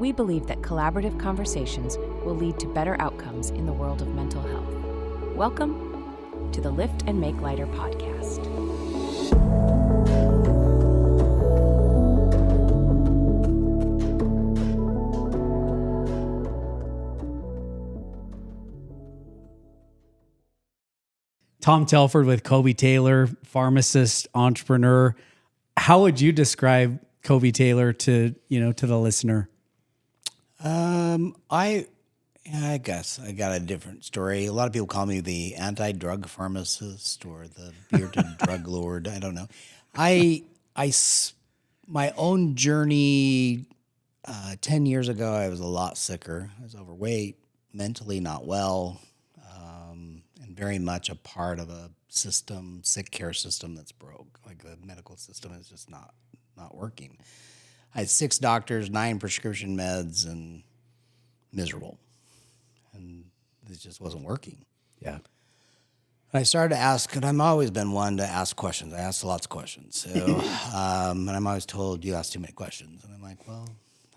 We believe that collaborative conversations will lead to better outcomes in the world of mental health. Welcome to the Lift and Make Lighter podcast. Tom Telford with Koby Taylor, pharmacist, entrepreneur. How would you describe Koby Taylor to the listener? I guess I got a different story. A lot of people call me the anti-drug pharmacist or the bearded drug lord. I don't know. My own journey, 10 years ago, I was a lot sicker. I was overweight, mentally not well, and very much a part of a system, sick care system that's broke. Like the medical system is just not working. I had 6 doctors, 9 prescription meds, and miserable. And it just wasn't working. Yeah. I started to ask, and I've always been one to ask questions. I asked lots of questions. So, and I'm always told, you ask too many questions. And I'm like, well,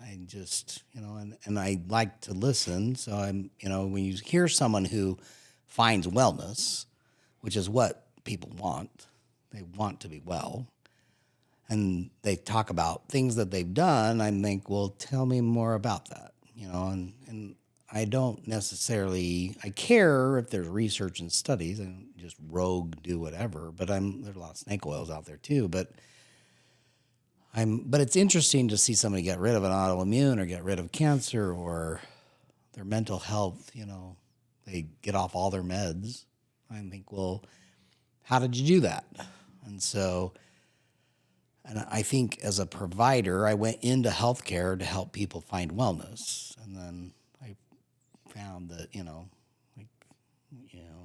I just, and I like to listen. So I'm, when you hear someone who finds wellness, which is what people want, they want to be well, and they talk about things that they've done, I think, well, tell me more about that, and I don't necessarily, I care if there's research and studies. I don't just rogue do whatever, but there's a lot of snake oils out there too, but it's interesting to see somebody get rid of an autoimmune or get rid of cancer or their mental health, they get off all their meds. I think, well, how did you do that? And I think as a provider, I went into healthcare to help people find wellness. And then I found that,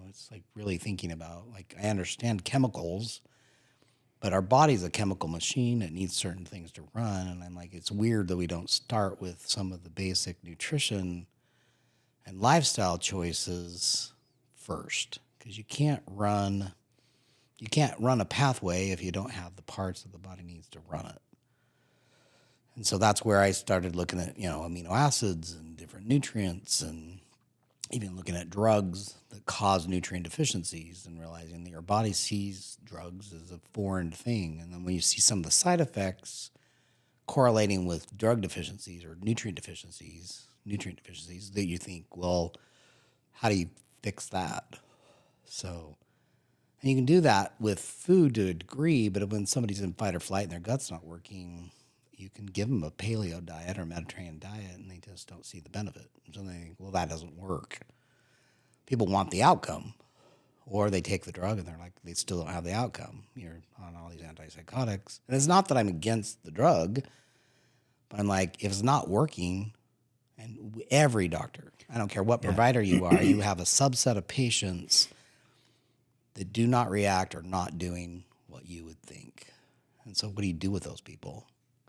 it's like really thinking about, like, I understand chemicals, but our body's a chemical machine. It needs certain things to run. And I'm like, it's weird that we don't start with some of the basic nutrition and lifestyle choices first, because you can't run a pathway if you don't have the parts that the body needs to run it. And so that's where I started looking at, amino acids and different nutrients, and even looking at drugs that cause nutrient deficiencies, and realizing that your body sees drugs as a foreign thing. And then when you see some of the side effects correlating with drug deficiencies or nutrient deficiencies, that you think, well, how do you fix that? So, and you can do that with food to a degree, but when somebody's in fight or flight and their gut's not working, you can give them a paleo diet or Mediterranean diet, and they just don't see the benefit. So they think, well, that doesn't work. People want the outcome, or they take the drug and they're like, they still don't have the outcome. You're on all these antipsychotics. And it's not that I'm against the drug, but I'm like, if it's not working, and every doctor, I don't care what provider you are, you have a subset of patients that do not react or not doing what you would think. And so what do you do with those people?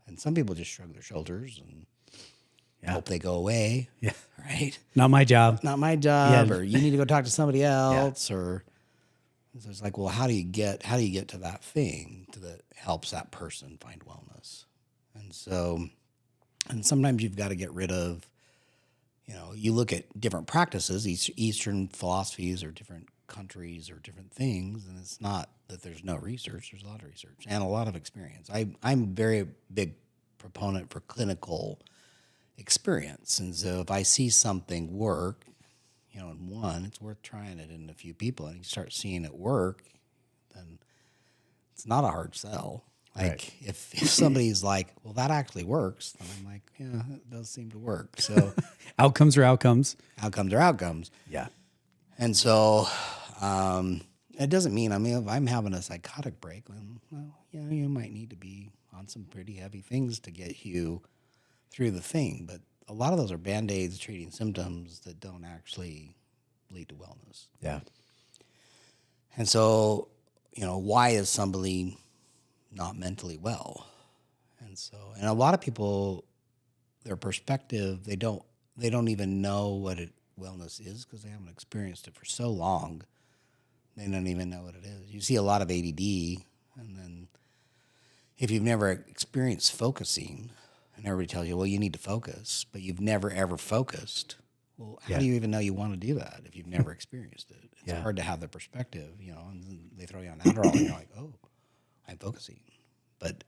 And some people just shrug their shoulders and hope they go away. Yeah. Right? Not my job. Not my job. Yeah. Or you need to go talk to somebody else. Or so it's like, well, how do you get to that thing that helps that person find wellness? And sometimes you've got to get rid of, you look at different practices, Eastern philosophies or different countries or different things, and it's not that there's no research. There's a lot of research and a lot of experience. I'm very big proponent for clinical experience, and so if I see something work, in one, it's worth trying it in a few people, and you start seeing it work, then it's not a hard sell. Like, right. if somebody's like, well, that actually works, then I'm like, yeah, it does seem to work. So Outcomes are outcomes. Outcomes are outcomes. Yeah. And so it doesn't mean, if I'm having a psychotic break, well, you might need to be on some pretty heavy things to get you through the thing. But a lot of those are Band-Aids treating symptoms that don't actually lead to wellness. Yeah. And so, why is somebody not mentally well? And a lot of people, their perspective, they don't even know what wellness is, because they haven't experienced it for so long. They don't even know what it is. You see a lot of ADD, and then if you've never experienced focusing And everybody tells you, well, you need to focus, but you've never, ever focused. Well, how do you even know you want to do that if you've never experienced it? It's hard to have the perspective, and they throw you on Adderall and you're like, oh, I'm focusing. But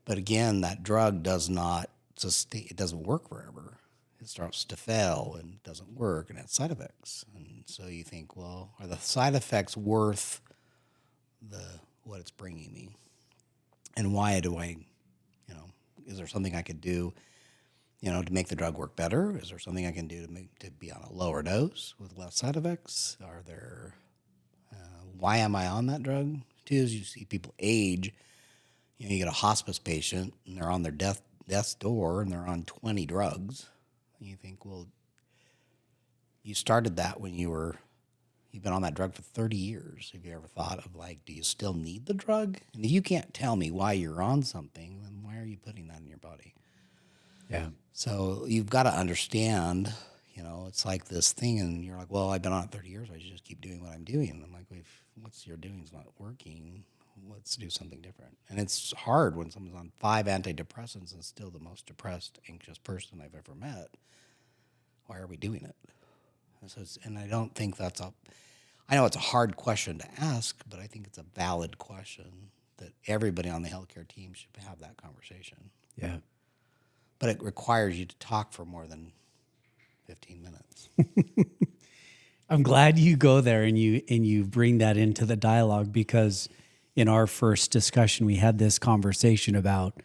again, that drug does not sustain, it doesn't work forever. It starts to fail and doesn't work and has side effects. And so you think, well, are the side effects worth what it's bringing me? And why do I, is there something I could do, to make the drug work better? Is there something I can do to be on a lower dose with less side effects? Are there, why am I on that drug? Too, is you see people age, you get a hospice patient and they're on their death's door and they're on 20 drugs. And you think, well, you started that when you've been on that drug for 30 years. Have you ever thought of do you still need the drug? And if you can't tell me why you're on something, then why are you putting that in your body? Yeah. So you've got to understand, it's like this thing, and you're like, well, I've been on it 30 years. I should just keep doing what I'm doing. And I'm like, well, if what you're doing is not working, let's do something different. And it's hard when someone's on 5 antidepressants and still the most depressed, anxious person I've ever met. Why are we doing it? And I don't think I know it's a hard question to ask, but I think it's a valid question that everybody on the healthcare team should have that conversation. Yeah. But it requires you to talk for more than 15 minutes. I'm glad you go there and you bring that into the dialogue, because in our first discussion, we had this conversation about,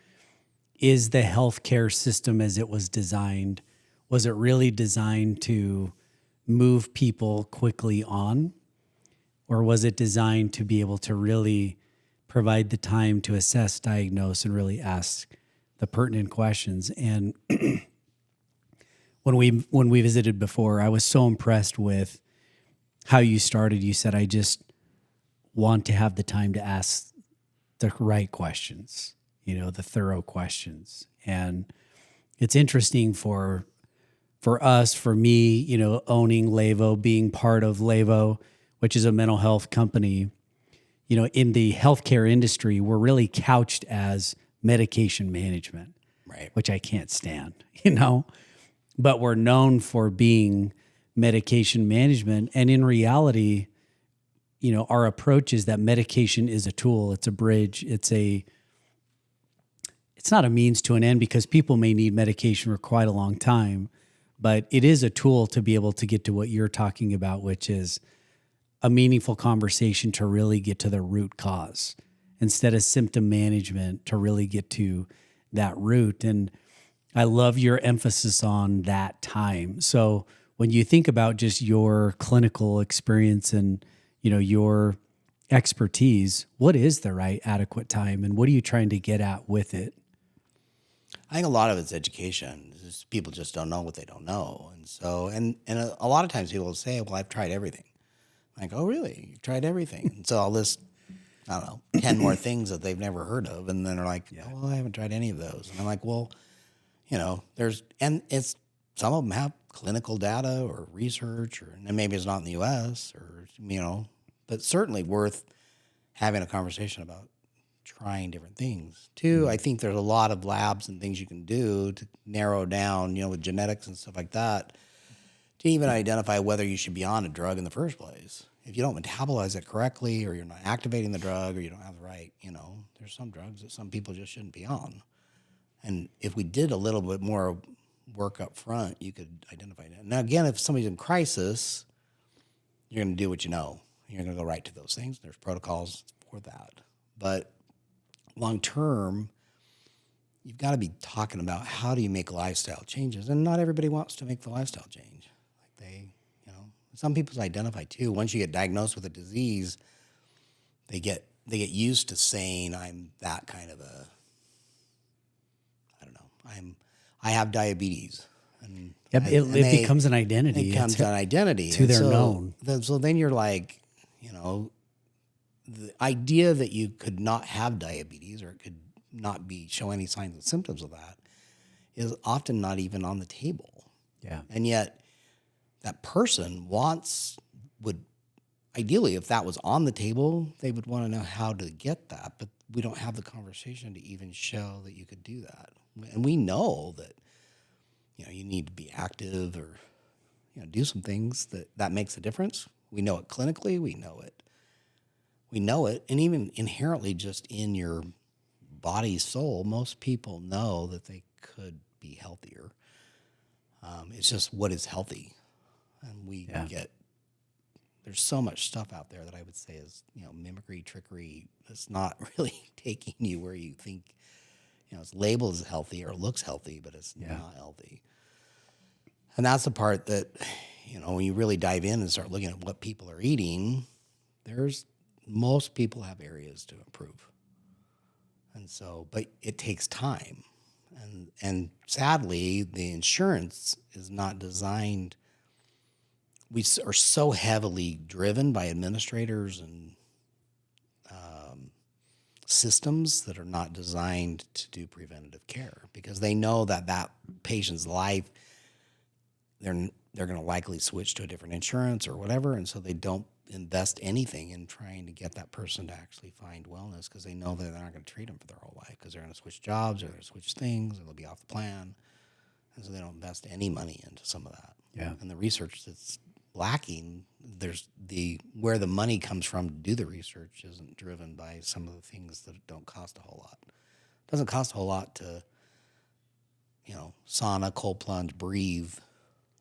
is the healthcare system as it was designed, was it really designed to move people quickly on? Or was it designed to be able to really provide the time to assess, diagnose, and really ask the pertinent questions? And when we visited before, I was so impressed with how you started. You said, I just want to have the time to ask the right questions, the thorough questions. And it's interesting for us, for me, owning LÉVO, being part of LÉVO, which is a mental health company. In the healthcare industry, we're really couched as medication management, Right? which I can't stand, but we're known for being medication management. And in reality, our approach is that medication is a tool. It's a bridge. It's not a means to an end, because people may need medication for quite a long time, but it is a tool to be able to get to what you're talking about, which is a meaningful conversation to really get to the root cause instead of symptom management, to really get to that root. And I love your emphasis on that time. So when you think about just your clinical experience and, your expertise, what is the right adequate time, and what are you trying to get at with it? I think a lot of it's education. It's just people just don't know what they don't know. And so, and a lot of times people will say, well, I've tried everything. Like, oh, really? You've tried everything? And so I'll list, 10 more things that they've never heard of. And then they're like, oh, well, I haven't tried any of those. And I'm like, well, some of them have clinical data or research, and maybe it's not in the U.S. or, but certainly worth having a conversation about trying different things. Two, I think there's a lot of labs and things you can do to narrow down, with genetics and stuff like that, to even identify whether you should be on a drug in the first place. If you don't metabolize it correctly, or you're not activating the drug, or you don't have the right, there's some drugs that some people just shouldn't be on. And if we did a little bit more work up front, you could identify that. Now, again, if somebody's in crisis, you're going to do what you know. You're going to go right to those things. There's protocols for that. But long term, you've got to be talking about how do you make lifestyle changes. And not everybody wants to make the lifestyle change. Some people identify too. Once you get diagnosed with a disease, they get used to saying, I'm that kind of I have diabetes. And it becomes an identity. It becomes an identity. To their known. So then you're like, the idea that you could not have diabetes, or it could not show any signs and symptoms of that, is often not even on the table. Yeah. And yet that person would ideally, if that was on the table, they would want to know how to get that. But we don't have the conversation to even show that you could do that. And we know that, you need to be active or, do some things that makes a difference. We know it clinically. We know it. And even inherently just in your body, soul, most people know that they could be healthier. It's just what is healthy. And we there's so much stuff out there that I would say is, mimicry, trickery. It's not really taking you where you think, it's labeled as healthy or looks healthy, but it's not healthy. And that's the part that, when you really dive in and start looking at what people are eating, most people have areas to improve. And so, but it takes time. And sadly, the insurance is not designed. We are so heavily driven by administrators and systems that are not designed to do preventative care, because they know that patient's life, they're going to likely switch to a different insurance or whatever, and so they don't invest anything in trying to get that person to actually find wellness, because they know that they're not going to treat them for their whole life, because they're going to switch jobs or they're going to switch things or they'll be off the plan, and so they don't invest any money into some of that. Yeah. And the research that's lacking, where the money comes from to do the research isn't driven by some of the things that don't cost a whole lot. It doesn't cost a whole lot to, sauna, cold plunge, breathe,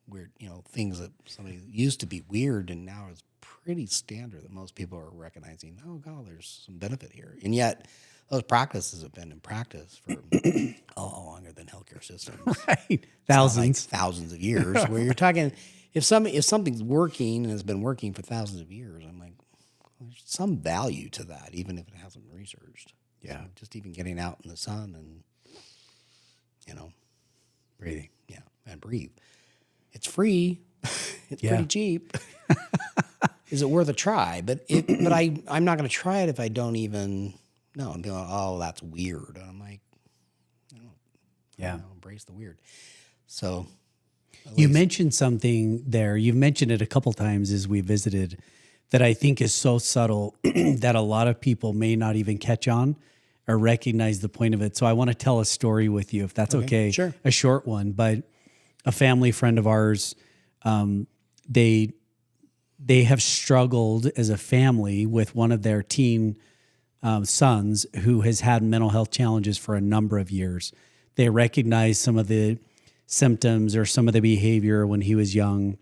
weird, things that somebody used to be weird and now is pretty standard that most people are recognizing, oh God, there's some benefit here. And yet those practices have been in practice for a lot longer than healthcare systems. Right. Thousands. Thousands of years, where you're talking, if something's working and has been working for thousands of years, I'm like, well, there's some value to that, even if it hasn't been researched. Yeah. So just even getting out in the sun and, Breathing. Yeah, and breathe. It's free. It's pretty cheap. Is it worth a try? But I'm not going to try it if I don't even know. I'm going, oh, that's weird. And I'm like, embrace the weird. So you mentioned something there. You've mentioned it a couple times as we visited that I think is so subtle that a lot of people may not even catch on or recognize the point of it. So I want to tell a story with you, if that's okay. Sure. A short one, but a family friend of ours, they have struggled as a family with one of their teen sons who has had mental health challenges for a number of years. They recognize some of the symptoms or some of the behavior when he was young,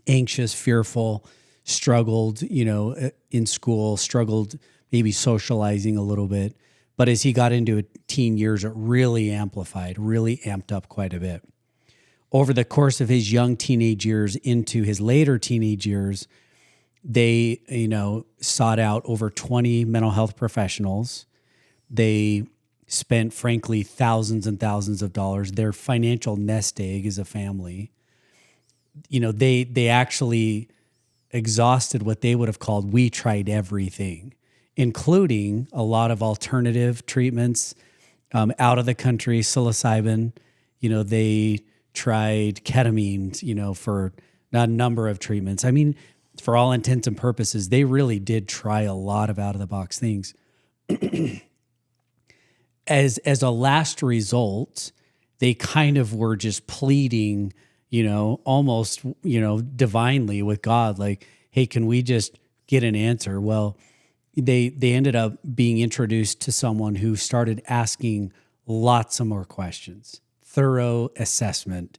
anxious, fearful, struggled, in school, struggled maybe socializing a little bit. But as he got into teen years, it really amplified, really amped up quite a bit. Over the course of his young teenage years into his later teenage years, they, sought out over 20 mental health professionals. They spent, frankly, thousands and thousands of dollars. Their financial nest egg as a family. They actually exhausted what they would have called, we tried everything, including a lot of alternative treatments, out of the country, psilocybin. They tried ketamine, for a number of treatments. I mean, for all intents and purposes, they really did try a lot of out-of-the-box things. As a last result, they kind of were just pleading, almost, divinely with God, like, hey, can we just get an answer? Well, they ended up being introduced to someone who started asking lots of more questions, thorough assessment,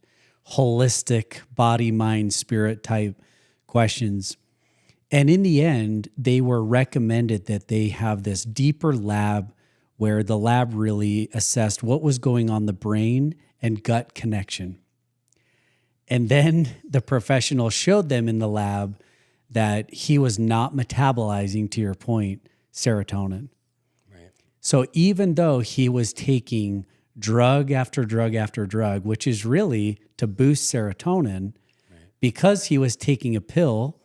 holistic body, mind, spirit type questions. And in the end, they were recommended that they have this deeper lab where the lab really assessed what was going on the brain and gut connection. And then the professional showed them in the lab that he was not metabolizing, to your point, serotonin. Right. So even though he was taking drug after drug after drug, which is really to boost serotonin, because he was taking a pill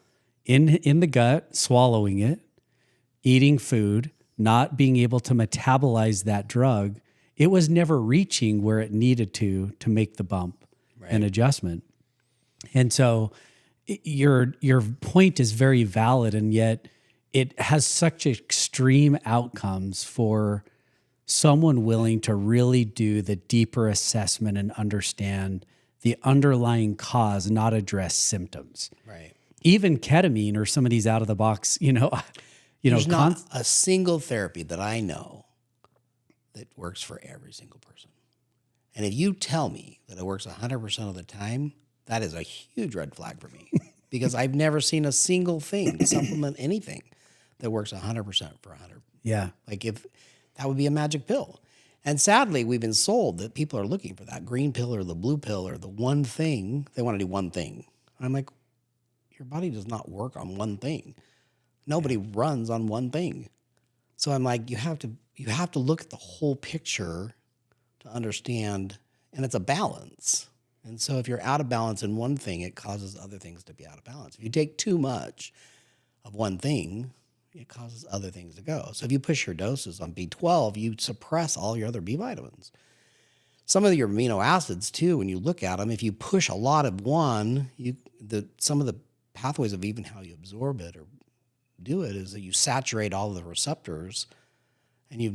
in the gut, swallowing it, eating food, not being able to metabolize that drug, it was never reaching where it needed to make the bump and adjustment. And so your point is very valid, and yet it has such extreme outcomes for someone willing to really do the deeper assessment and understand the underlying cause, not address symptoms. Right. Even ketamine or some of these out of the box, There's not a single therapy that I know that works for every single person. And if you tell me that it works 100% of the time, that is a huge red flag for me because I've never seen a single thing to supplement anything that works 100% for 100. Yeah. Like if that would be a magic pill. And sadly, we've been sold that people are looking for that green pill or the blue pill or the one thing. They want to do one thing. And I'm like, your body does not work on one thing. Nobody runs on one thing. So I'm like, you have to look at the whole picture to understand, and it's a balance. And so if you're out of balance in one thing, it causes other things to be out of balance. If you take too much of one thing, it causes other things to go. So if you push your doses on B12, you suppress all your other B vitamins. Some of your amino acids too, when you look at them, if you push a lot of one, some of the pathways of even how you absorb it or do it is that you saturate all of the receptors, and you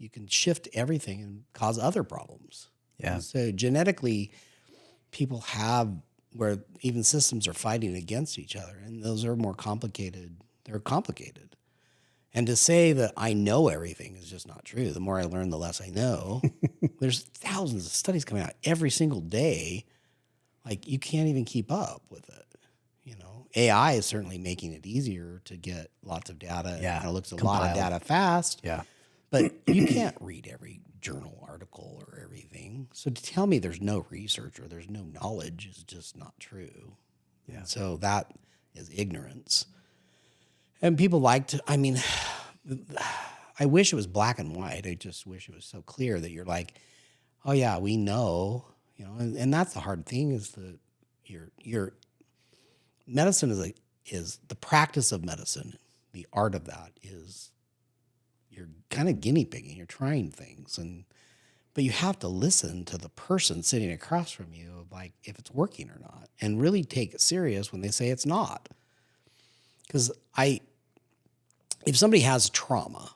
can shift everything and cause other problems. Yeah. And so genetically, people have where even systems are fighting against each other, and those are more complicated. They're complicated. And to say that I know everything is just not true. The more I learn, the less I know. There's thousands of studies coming out every single day. Like, you can't even keep up with it. AI is certainly making it easier to get lots of data. Yeah. And it looks a lot of data fast. Yeah. But you can't read every journal article or everything. So to tell me there's no research or there's no knowledge is just not true. Yeah. So that is ignorance. And people like to, I wish it was black and white. I just wish it was so clear that you're like, oh yeah, we know, and that's the hard thing is that your medicine is the practice of medicine. The art of that is you're kind of guinea pigging, you're trying things, but you have to listen to the person sitting across from you, like if it's working or not, and really take it serious when they say it's not. Because if somebody has trauma,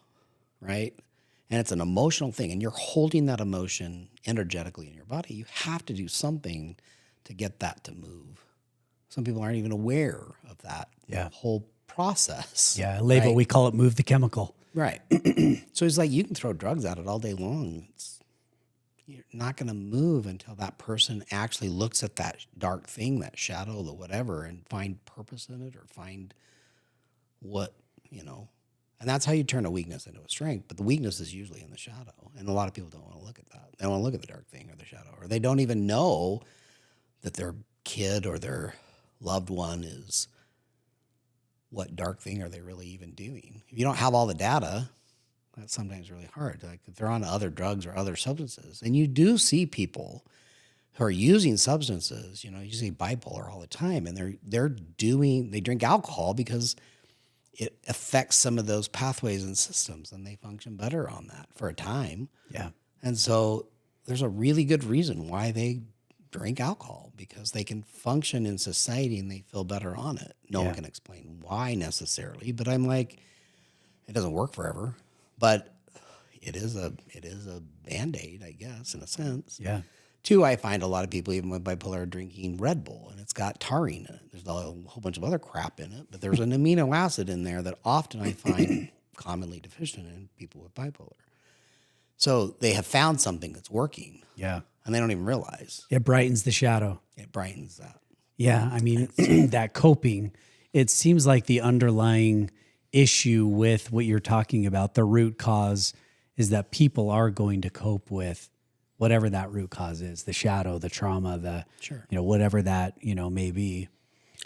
right, and it's an emotional thing, and you're holding that emotion energetically in your body, you have to do something to get that to move. Some people aren't even aware of that whole process. Yeah, LÉVO, right? we call it move the chemical. Right. So it's like you can throw drugs at it all day long. You're not going to move until that person actually looks at that dark thing, that shadow, the whatever, and find purpose in it or find what, And that's how you turn a weakness into a strength. But the weakness is usually in the shadow. And a lot of people don't want to look at that. They don't want to look at the dark thing or the shadow. Or they don't even know that their kid or their loved one is, what dark thing are they really even doing? If you don't have all the data, that's sometimes really hard. Like if they're on other drugs or other substances, and you do see people who are using substances, you see bipolar all the time, and they drink alcohol because it affects some of those pathways and systems, and they function better on that for a time. Yeah. And so there's a really good reason why they drink alcohol, because they can function in society and they feel better on it. No one can explain why necessarily, but I'm like, it doesn't work forever, but it is a Band-Aid, I guess, in a sense. Yeah. Two, I find a lot of people, even with bipolar, are drinking Red Bull, and it's got taurine in it. There's a whole bunch of other crap in it, but there's an amino acid in there that often I find commonly deficient in people with bipolar. So they have found something that's working. Yeah. And they don't even realize. It brightens the shadow. It brightens that. Yeah. I mean, that coping, it seems like the underlying issue with what you're talking about, the root cause, is that people are going to cope with whatever that root cause is, the shadow, the trauma, whatever that, may be.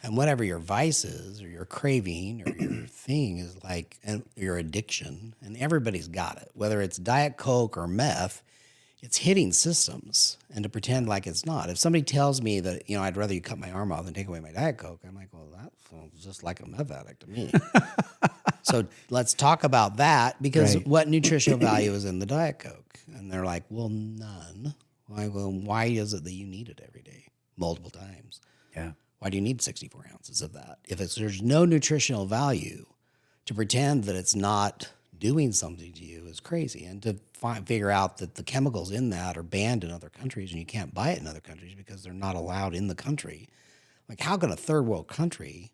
And whatever your vice is, or your craving, or your thing is like, and your addiction, and everybody's got it, whether it's Diet Coke or meth, it's hitting systems, and to pretend like it's not. If somebody tells me that, I'd rather you cut my arm off than take away my Diet Coke, I'm like, well, that sounds just like a meth addict to me. So let's talk about that, because what nutritional value is in the Diet Coke? And they're like, well, none. Why is it that you need it every day, multiple times? Yeah. Why do you need 64 ounces of that? If there's no nutritional value, to pretend that it's not doing something to you is crazy. And to figure out that the chemicals in that are banned in other countries and you can't buy it in other countries because they're not allowed in the country. Like, how can a third world country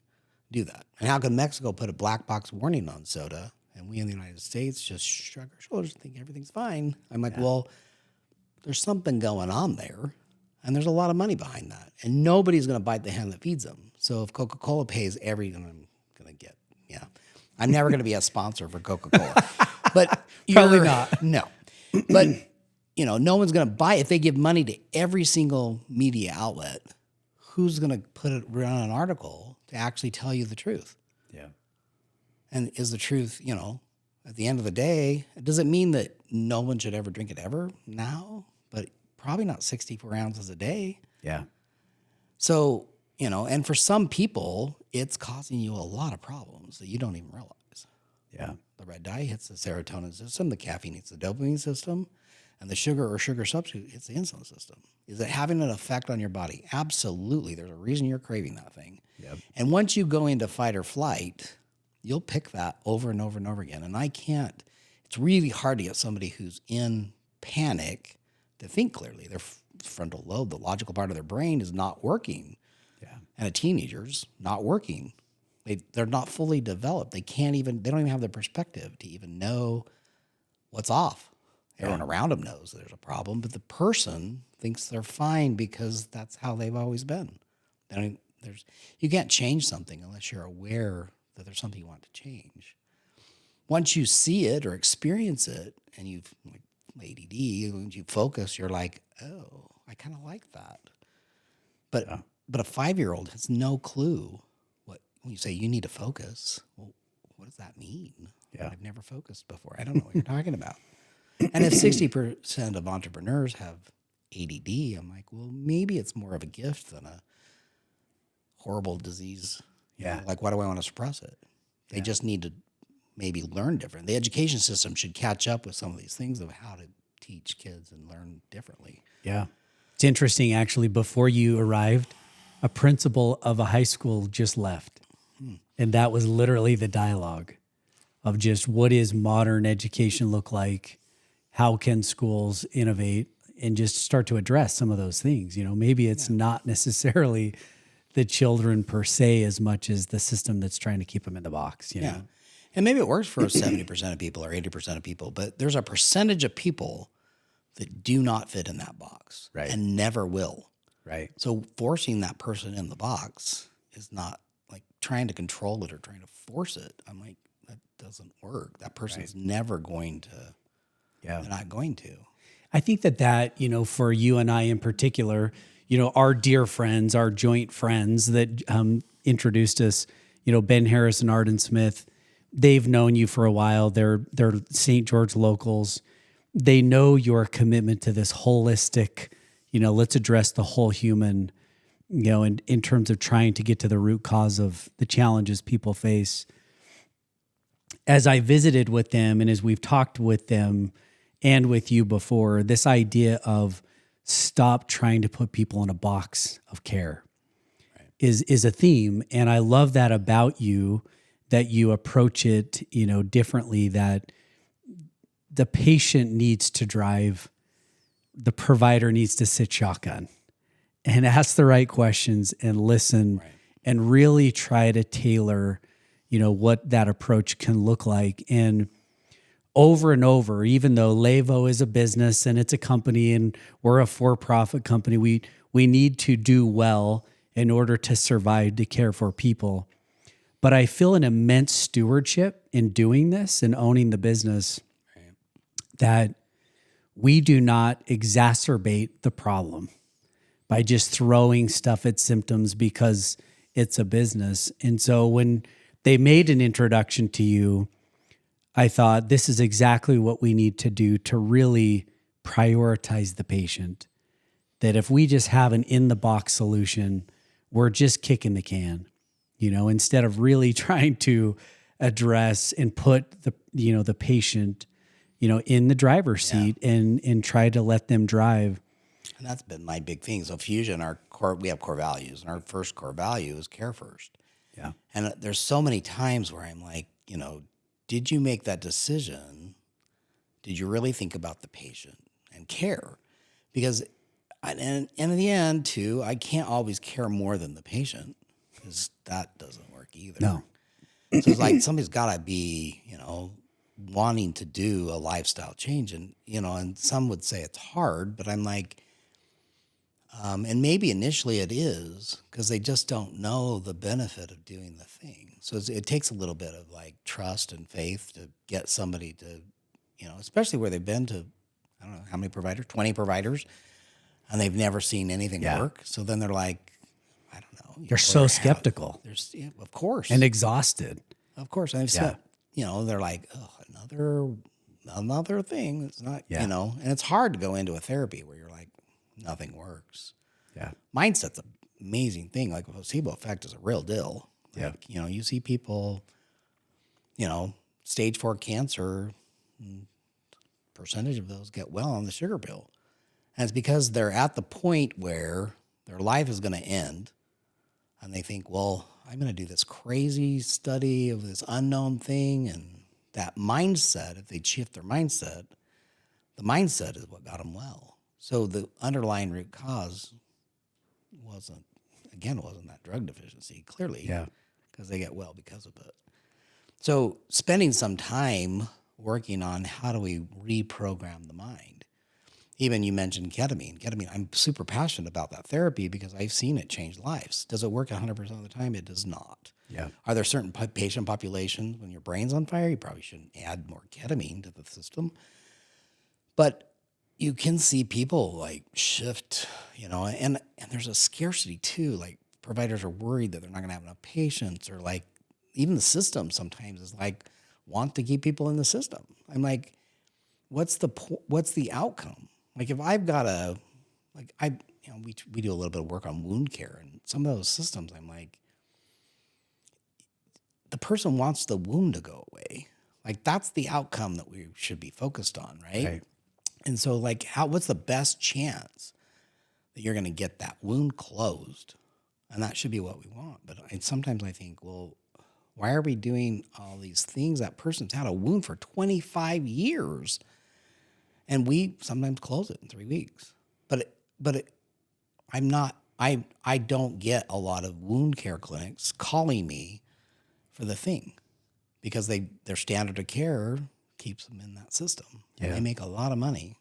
do that? And how can Mexico put a black box warning on soda and we in the United States just shrug our shoulders and think everything's fine? I'm like, well, there's something going on there, and there's a lot of money behind that. And nobody's going to bite the hand that feeds them. So if Coca-Cola pays I'm never going to be a sponsor for Coca-Cola. But Probably not. No. But, no one's going to buy it. If they give money to every single media outlet, who's going to run an article to actually tell you the truth? Yeah. And is the truth, at the end of the day, does it mean that no one should ever drink it ever? No, but probably not 64 ounces a day. Yeah. So, and for some people, it's causing you a lot of problems that you don't even realize. Yeah. The red dye hits the serotonin system, the caffeine hits the dopamine system, and the sugar or sugar substitute hits the insulin system. Is it having an effect on your body? Absolutely. There's a reason you're craving that thing. Yep. And once you go into fight or flight, you'll pick that over and over and over again. And it's really hard to get somebody who's in panic to think clearly. Their frontal lobe, the logical part of their brain, is not working. Yeah. And a teenager's not working. They're not fully developed. They don't even have the perspective to even know what's off. Everyone around them knows there's a problem, but the person thinks they're fine because that's how they've always been. You can't change something unless you're aware that there's something you want to change. Once you see it or experience it, and you've like ADD, when you focus, you're like, oh, I kind of like that. But a 5-year-old has no clue when you say you need to focus. Well, what does that mean? Yeah. I've never focused before. I don't know what you're talking about. And if 60% of entrepreneurs have ADD, I'm like, well, maybe it's more of a gift than a horrible disease. Yeah. Like, why do I want to suppress it? They just need to maybe learn different. The education system should catch up with some of these things of how to teach kids and learn differently. Yeah. It's interesting, actually, before you arrived, a principal of a high school just left. And that was literally the dialogue of just what does modern education look like? How can schools innovate and just start to address some of those things? Maybe it's not necessarily the children per se as much as the system that's trying to keep them in the box. You know? And maybe it works for 70% of people or 80% of people, but there's a percentage of people that do not fit in that box and never will. Right. So forcing that person in the box is not like trying to control it or trying to force it. I'm like, that doesn't work. That person's never going to, they're not going to. I think that, for you and I in particular, our dear friends, our joint friends that introduced us, Ben Harris and Arden Smith, they've known you for a while. They're St. George locals. They know your commitment to this holistic, let's address the whole human, in terms of trying to get to the root cause of the challenges people face. As I visited with them and as we've talked with them and with you before, this idea of stop trying to put people in a box of care is a theme. And I love that about you, that you approach it, differently, that the patient needs to drive, the provider needs to sit shotgun and ask the right questions and listen and really try to tailor, what that approach can look like. And over and over, even though LÉVO is a business and it's a company and we're a for-profit company, we need to do well in order to survive, to care for people. But I feel an immense stewardship in doing this and owning the business, that we do not exacerbate the problem by just throwing stuff at symptoms because it's a business. And so when they made an introduction to you, I thought this is exactly what we need to do to really prioritize the patient. That if we just have an in-the-box solution, we're just kicking the can, instead of really trying to address and put the patient, in the driver's seat and try to let them drive. And that's been my big thing. So Fusion, we have core values, and our first core value is care first. Yeah. And there's so many times where I'm like, did you make that decision? Did you really think about the patient and care? Because, and in the end, too, I can't always care more than the patient, because that doesn't work either. No. So it's like somebody's got to be, wanting to do a lifestyle change. And, and some would say it's hard, but I'm like, and maybe initially it is, because they just don't know the benefit of doing the thing. So it takes a little bit of like trust and faith to get somebody to, especially where they've been to, I don't know how many providers, 20 providers, and they've never seen anything work. So then they're like, I don't know. They're so skeptical. Of course. And exhausted. Of course. And I've said, they're like, oh, another thing. It's not, and it's hard to go into a therapy where you're like, nothing works. Yeah. Mindset's an amazing thing. Like a placebo effect is a real deal. Like, you see people, stage 4 cancer, percentage of those get well on the sugar pill. And it's because they're at the point where their life is going to end. And they think, well, I'm going to do this crazy study of this unknown thing. And that mindset, if they shift their mindset, the mindset is what got them well. So the underlying root cause wasn't that drug deficiency, clearly. Yeah. Because they get well because of it. So spending some time working on how do we reprogram the mind. Even you mentioned ketamine. Ketamine, I'm super passionate about that therapy because I've seen it change lives. Does it work 100% of the time? It does not. Yeah. Are there certain patient populations when your brain's on fire, you probably shouldn't add more ketamine to the system? But you can see people like shift, and there's a scarcity too. Like providers are worried that they're not going to have enough patients, or like even the system sometimes is like want to keep people in the system. I'm like, what's the outcome? Like if I've got we do a little bit of work on wound care, and some of those systems, I'm like, the person wants the wound to go away. Like that's the outcome that we should be focused on, right? And so like what's the best chance that you're going to get that wound closed? And that should be what we want. But sometimes I think, well, why are we doing all these things? That person's had a wound for 25 years. And we sometimes close it in 3 weeks. I don't get a lot of wound care clinics calling me for the thing, because their standard of care keeps them in that system. Yeah. And they make a lot of money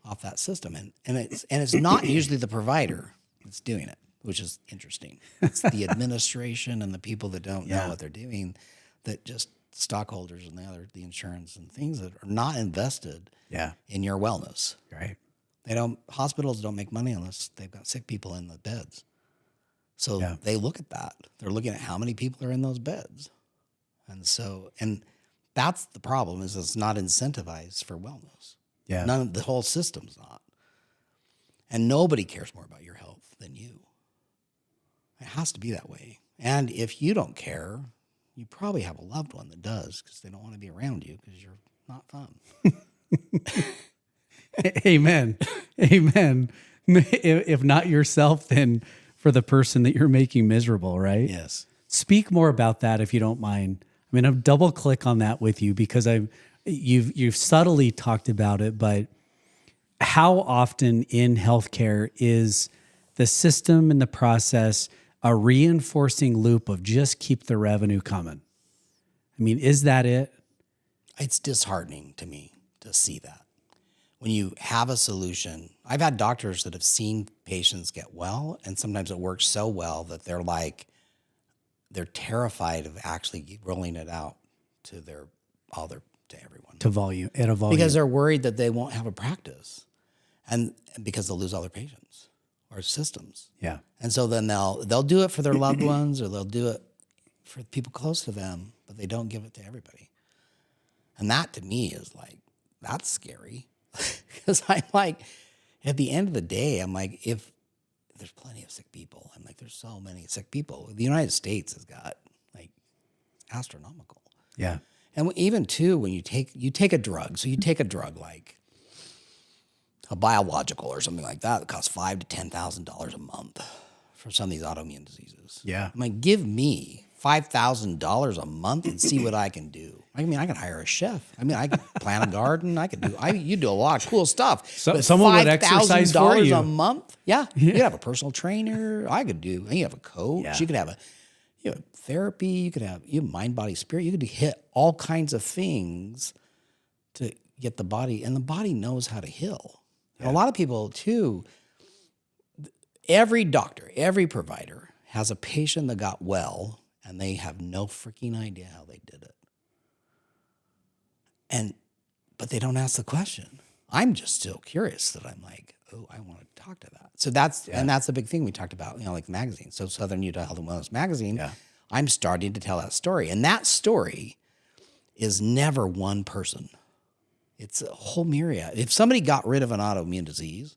off that system. And it's not usually the provider that's doing it, which is interesting. It's the administration and the people that don't know what they're doing, that just stockholders and the insurance and things that are not invested in your wellness. Right. Hospitals don't make money unless they've got sick people in the beds. So they look at that. They're looking at how many people are in those beds. And that's the problem, is it's not incentivized for wellness. Yeah. The whole system's not. And nobody cares more about your health than you. It has to be that way. And if you don't care, you probably have a loved one that does, because they don't want to be around you because you're not fun. Amen. Amen. If not yourself, then for the person that you're making miserable, right? Yes. Speak more about that if you don't mind. I mean, I'll double click on that with you, because you've subtly talked about it, but how often in healthcare is the system and the process a reinforcing loop of just keep the revenue coming? I mean, is that it? It's disheartening to me to see that. When you have a solution, I've had doctors that have seen patients get well, and sometimes it works so well that they're terrified of actually rolling it out to everyone. To volume, at a volume. Because they're worried that they won't have a practice, and because they'll lose all their patients or systems. Yeah. And so then they'll do it for their loved ones, or they'll do it for people close to them, but they don't give it to everybody. And that to me is like, that's scary. Because I'm like, at the end of the day, I'm like, if there's plenty of sick people, I'm like, there's so many sick people. The United States has got like astronomical. Yeah. And even too, when you take a drug, so you take a drug like a biological or something like that costs $5,000 to $10,000 a month for some of these autoimmune diseases. Yeah. I'm like, give me $5,000 a month and see what I can do. I mean, I can hire a chef. I mean, I can plant a garden. You do a lot of cool stuff. So, but someone would exercise for you. $5,000 a month? Yeah. You could have a personal trainer. You have a coach. Yeah. You could have therapy. You have mind, body, spirit. You could hit all kinds of things to get the body, and the body knows how to heal. Yeah. And a lot of people too, every doctor, every provider has a patient that got well and they have no freaking idea how they did it. But they don't ask the question. I'm just still curious that I'm like, oh, I want to talk to that. So that's the big thing we talked about, like the magazine. So Southern Utah Health and Wellness Magazine, I'm starting to tell that story. And that story is never one person. It's a whole myriad. If somebody got rid of an autoimmune disease,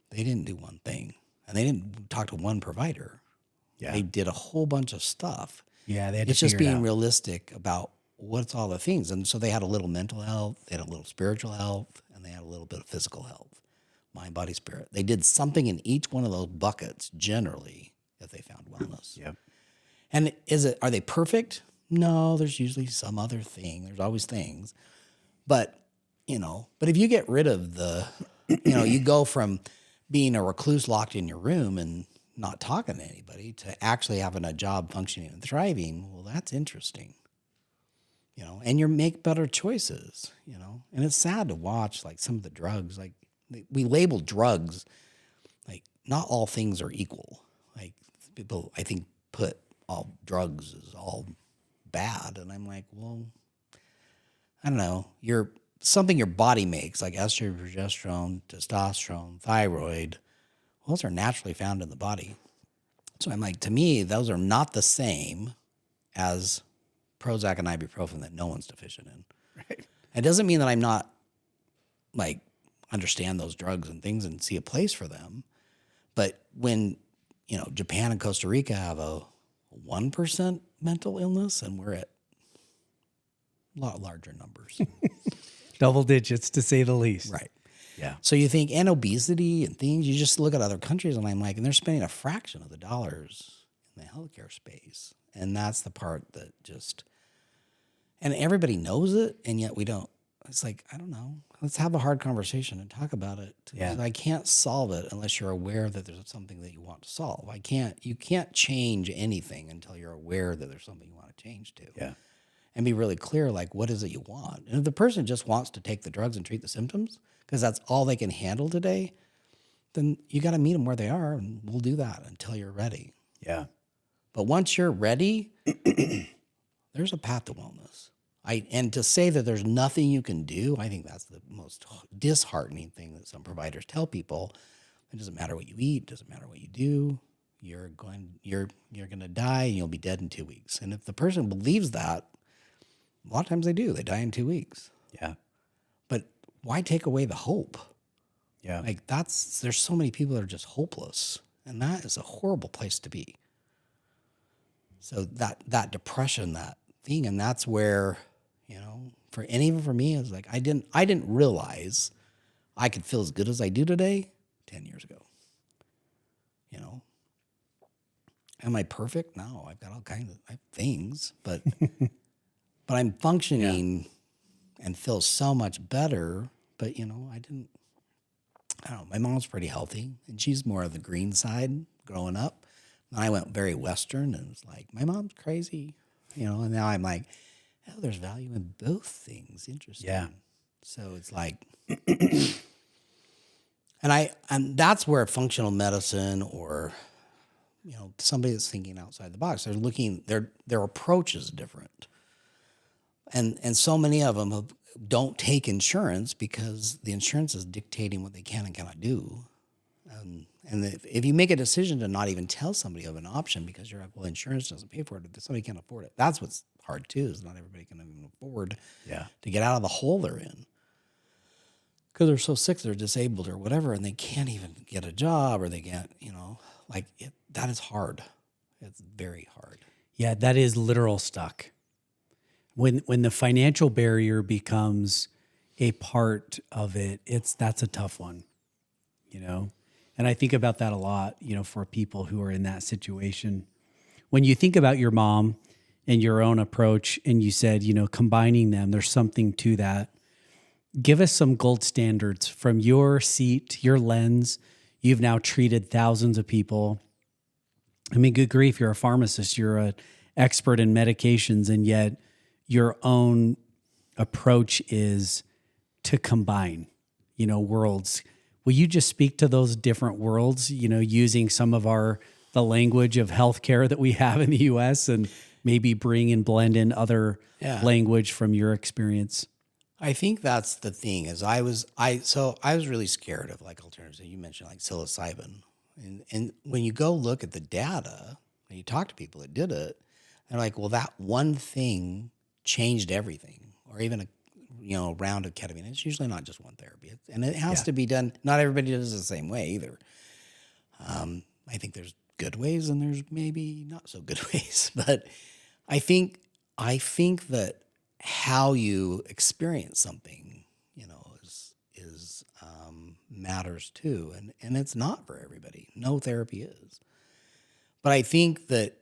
they didn't do one thing. And they didn't talk to one provider. Yeah. They did a whole bunch of stuff. Yeah, they had to It's just figure it being out. realistic about what's all the things. And so they had a little mental health, they had a little spiritual health, and they had a little bit of physical health, mind, body, spirit. They did something in each one of those buckets generally if they found wellness. Yep. And are they perfect? No, there's usually some other thing. There's always things. But if you get rid of you go from being a recluse locked in your room and not talking to anybody to actually having a job functioning and thriving, well, that's interesting. And you make better choices, and it's sad to watch like some of the drugs, like we label drugs, like not all things are equal. Like people, I think, put all drugs as all bad. And I'm like, well, I don't know. Something your body makes, like estrogen, progesterone, testosterone, thyroid, those are naturally found in the body. So I'm like, to me, those are not the same as Prozac and ibuprofen that no one's deficient in. Right. It doesn't mean that I'm not like understand those drugs and things and see a place for them. But when, Japan and Costa Rica have a 1% mental illness and we're at a lot larger numbers. Double digits, to say the least. Right. Yeah. So you think, and obesity and things, you just look at other countries and I'm like, and they're spending a fraction of the dollars in the healthcare space. And that's the part that and everybody knows it, and yet we don't. It's like, I don't know. Let's have a hard conversation and talk about it. Yeah. I can't solve it unless you're aware that there's something that you want to solve. You can't change anything until you're aware that there's something you want to change to. Yeah. And be really clear, like, what is it you want? And if the person just wants to take the drugs and treat the symptoms because that's all they can handle today, then you got to meet them where they are, and we'll do that until you're ready. Yeah. But once you're ready, there's a path to wellness. And to say that there's nothing you can do, I think that's the most disheartening thing that some providers tell people. It doesn't matter what you eat, it doesn't matter what you do. You're going to die and you'll be dead in 2 weeks. And if the person believes that, a lot of times they do. They die in 2 weeks. Yeah. But why take away the hope? Yeah. Like there's so many people that are just hopeless, and that is a horrible place to be. So that depression, that thing, and that's where, for me, it's like I didn't realize I could feel as good as I do today 10 years ago. Am I perfect? No, I've got all kinds of things, but I'm functioning and feel so much better. But I don't know. My mom's pretty healthy, and she's more of the green side growing up. And I went very Western, and it was like, my mom's crazy, and now I'm like, oh, there's value in both things. Interesting. Yeah. So it's like, and that's where functional medicine or, somebody that's thinking outside the box, they're looking, their approach is different. And so many of them don't take insurance because the insurance is dictating what they can and cannot do. And if you make a decision to not even tell somebody of an option because you're like, well, insurance doesn't pay for it, if somebody can't afford it. That's what's hard too, is not everybody can even afford to get out of the hole they're in. Because they're so sick, they're disabled or whatever, and they can't even get a job, or they can't, that is hard. It's very hard. Yeah, that is literal stuck. When the financial barrier becomes a part of it, that's a tough one. you know? And I think about that a lot, you know, for people who are in that situation. When you think about your mom and your own approach, and you said, you know, combining them, there's something to that. Give us some gold standards from your seat, your lens. You've now treated thousands of people. I mean, good grief, you're a pharmacist, you're an expert in medications, and yet your own approach is to combine, you know, worlds. Will you just speak to those different worlds, you know, using some of the language of healthcare that we have in the US, and maybe bring and blend in other language from your experience? I think that's the thing is I was really scared of like alternatives. You mentioned like psilocybin. And when you go look at the data and you talk to people that did it, they're like, well, that one thing changed everything. Or even a round of ketamine. It's usually not just one therapy. And it has to be done. Not everybody does it the same way either. I think there's good ways and there's maybe not so good ways. But I think that how you experience something, you know, is matters too. And it's not for everybody. No therapy is. But I think that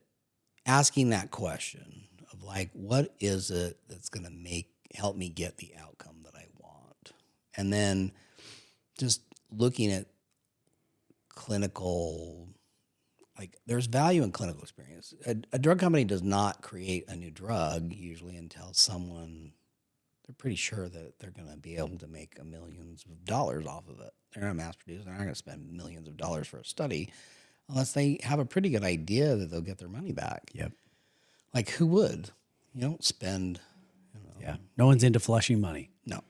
asking that question of like, what is it that's going to help me get the outcome that I want? And then just looking at clinical, like there's value in clinical experience. A drug company does not create a new drug usually until they're pretty sure that they're going to be able to make millions of dollars off of it. They're not mass produced. They're not going to spend millions of dollars for a study unless they have a pretty good idea that they'll get their money back. Yep. Like who would? You don't spend. Yeah. No one's into flushing money. No.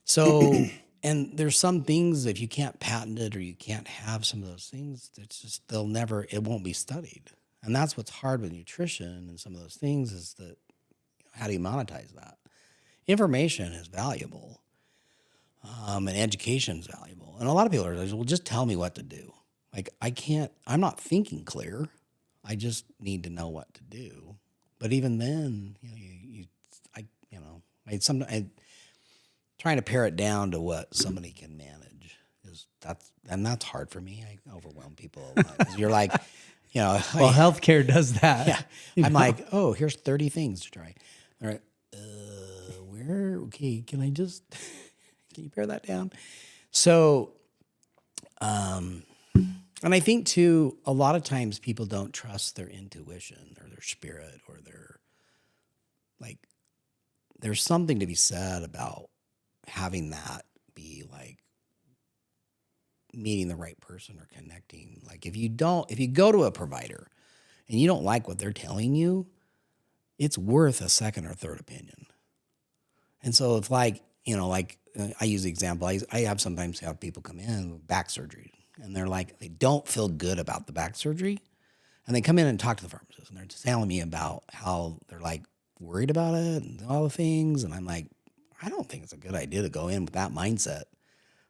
So, and there's some things, if you can't patent it or you can't have some of those things, it's just, it won't be studied. And that's what's hard with nutrition and some of those things is that, how do you monetize that? Information is valuable, and education is valuable. And a lot of people are like, well, just tell me what to do. Like, I'm not thinking clear. I just need to know what to do. But even then, I'm trying to pare it down to what somebody can manage that's hard for me. I overwhelm people a lot. 'Cause you're like, well, healthcare does that. Yeah. I'm like, oh, here's 30 things to try. All right. Okay, can you pare that down? So, and I think too, a lot of times people don't trust their intuition or their spirit or there's something to be said about having that be like meeting the right person or connecting. Like if you go to a provider and you don't like what they're telling you, it's worth a second or third opinion. And so if I use the example, I sometimes have people come in with back surgery and they're like, they don't feel good about the back surgery. And they come in and talk to the pharmacist and they're just telling me about how they're like worried about it and all the things. And I'm like, I don't think it's a good idea to go in with that mindset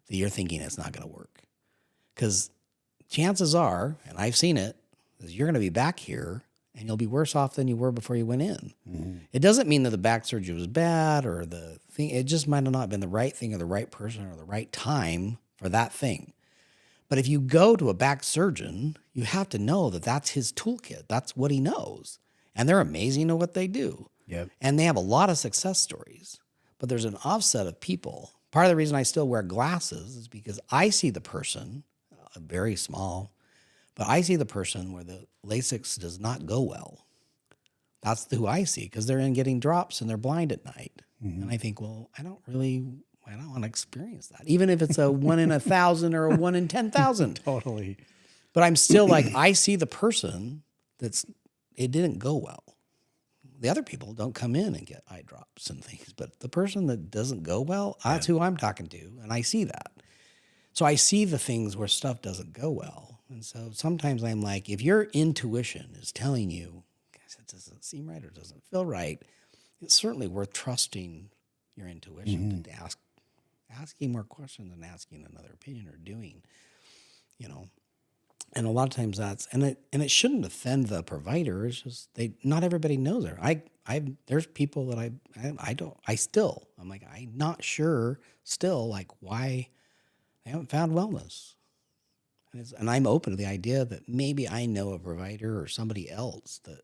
that you're thinking it's not going to work. Because chances are, and I've seen it, is you're going to be back here and you'll be worse off than you were before you went in. Mm-hmm. It doesn't mean that the back surgery was bad or the thing. It just might have not been the right thing or the right person or the right time for that thing. But if you go to a back surgeon, you have to know that that's his toolkit. That's what he knows. And they're amazing at what they do. Yep. And they have a lot of success stories. But there's an offset of people. Part of the reason I still wear glasses is because I see the person, very small, but I see the person where the LASIK does not go well. That's who I see because they're in getting drops and they're blind at night. Mm-hmm. And I think, well, I don't want to experience that. Even if it's a 1 in 1,000 or a 1 in 10,000. Totally. But I'm still like, I see the person it didn't go well. The other people don't come in and get eye drops and things, but the person that doesn't go well, that's who I'm talking to, and I see that. So I see the things where stuff doesn't go well. And so sometimes I'm like, if your intuition is telling you, guys, it doesn't seem right or doesn't feel right, it's certainly worth trusting your intuition and asking more questions than asking another opinion or doing, And a lot of times it shouldn't offend the provider. It's just not everybody knows her. There's people that I'm like, I'm not sure still like why they haven't found wellness. And I'm open to the idea that maybe I know a provider or somebody else that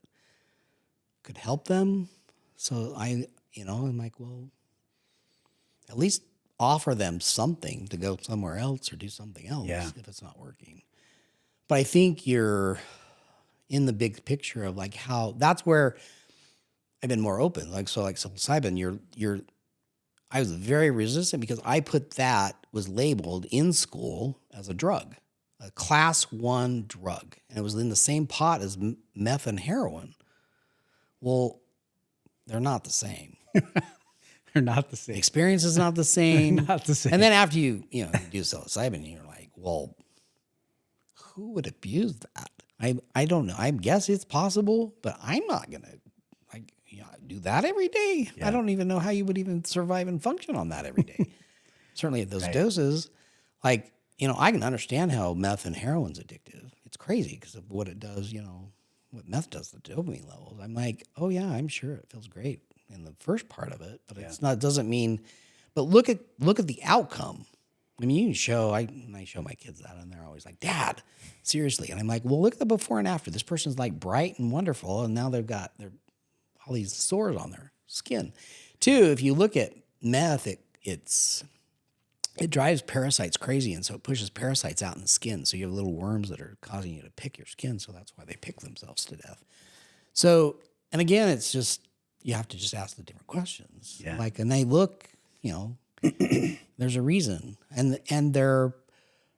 could help them. So I'm like, well, at least offer them something to go somewhere else or do something else if it's not working. But I think you're in the big picture of like how that's where I've been more open. Like psilocybin, I was very resistant because I was labeled in school as a drug, a class 1 drug. And it was in the same pot as meth and heroin. Well, they're not the same. They're not the same. The experience is not the same. Not the same. And then after you do psilocybin, you're like, well, who would abuse that? I don't know. I guess it's possible, but I'm not going to do that every day. Yeah. I don't even know how you would even survive and function on that every day. Certainly at those doses, I can understand how meth and heroin's addictive. It's crazy because of what it does, what meth does to dopamine levels. I'm like, oh yeah, I'm sure it feels great in the first part of it, but it's not, doesn't mean, but look at the outcome. I mean, you can show, I show my kids that and they're always like, Dad, seriously. And I'm like, well, look at the before and after. This person's like bright and wonderful. And now they've got all these sores on their skin. 2, if you look at meth, it drives parasites crazy. And so it pushes parasites out in the skin. So you have little worms that are causing you to pick your skin. So that's why they pick themselves to death. So, and again, it's just, you have to just ask the different questions. Yeah. And they look, there's a reason. And their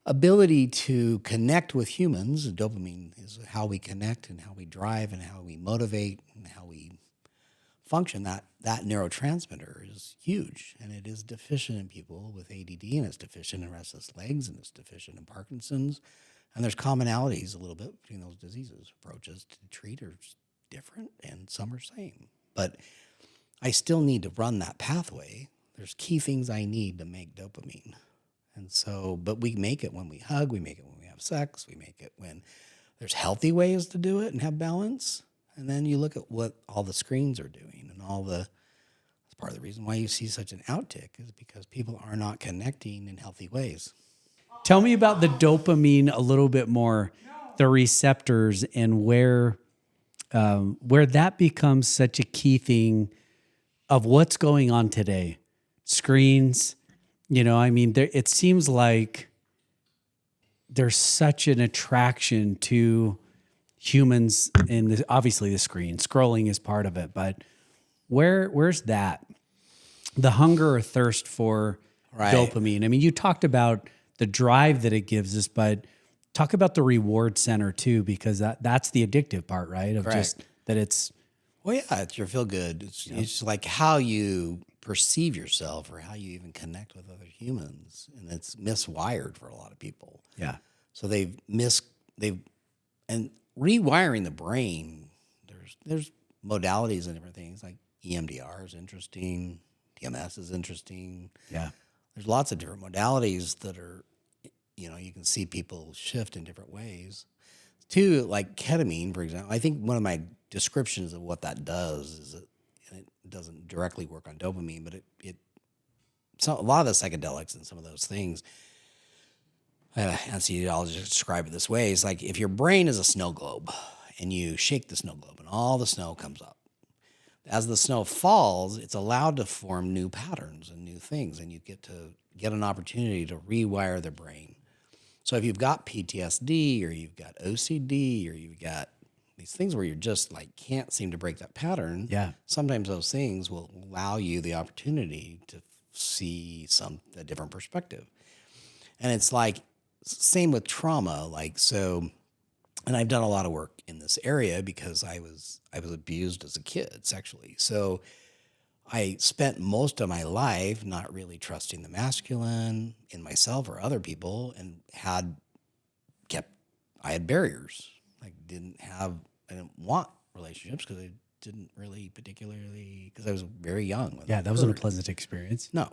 ability to connect with humans, dopamine is how we connect and how we drive and how we motivate and how we function. That neurotransmitter is huge, and it is deficient in people with ADD, and it's deficient in restless legs, and it's deficient in Parkinson's. And there's commonalities a little bit between those diseases. Approaches to treat are different, and some are same. But I still need to run that pathway. There's key things I need to make dopamine. And so, but we make it when we hug, we make it when we have sex, we make it when there's healthy ways to do it and have balance. And then you look at what all the screens are doing and that's part of the reason why you see such an outtake is because people are not connecting in healthy ways. Tell me about the dopamine a little bit more, the receptors and where that becomes such a key thing of what's going on today. Screens, it seems like there's such an attraction to humans and obviously the screen. Scrolling is part of it, but where's that? The hunger or thirst for dopamine. I mean, you talked about the drive that it gives us, but talk about the reward center too, because that's the addictive part, right? Of just that it's... Well, yeah, it's your feel good. It's like how you perceive yourself or how you even connect with other humans. And it's miswired for a lot of people. Yeah. So and rewiring the brain, there's modalities and different things like EMDR is interesting. TMS is interesting. Yeah. There's lots of different modalities that are, you can see people shift in different ways. 2, like ketamine, for example. I think one of my descriptions of what that does is that, and it doesn't directly work on dopamine, but a lot of the psychedelics and some of those things, anesthesiologists describe it this way. It's like if your brain is a snow globe and you shake the snow globe and all the snow comes up. As the snow falls, it's allowed to form new patterns and new things, and you get an opportunity to rewire the brain. So if you've got PTSD or you've got OCD or you've got these things where you're just like can't seem to break that pattern, sometimes those things will allow you the opportunity to see a different perspective. And it's like same with trauma, and I've done a lot of work in this area because I was abused as a kid sexually. So I spent most of my life not really trusting the masculine in myself or other people, and I had barriers. I didn't want relationships because I didn't really particularly, because I was very young. That wasn't a pleasant experience. No.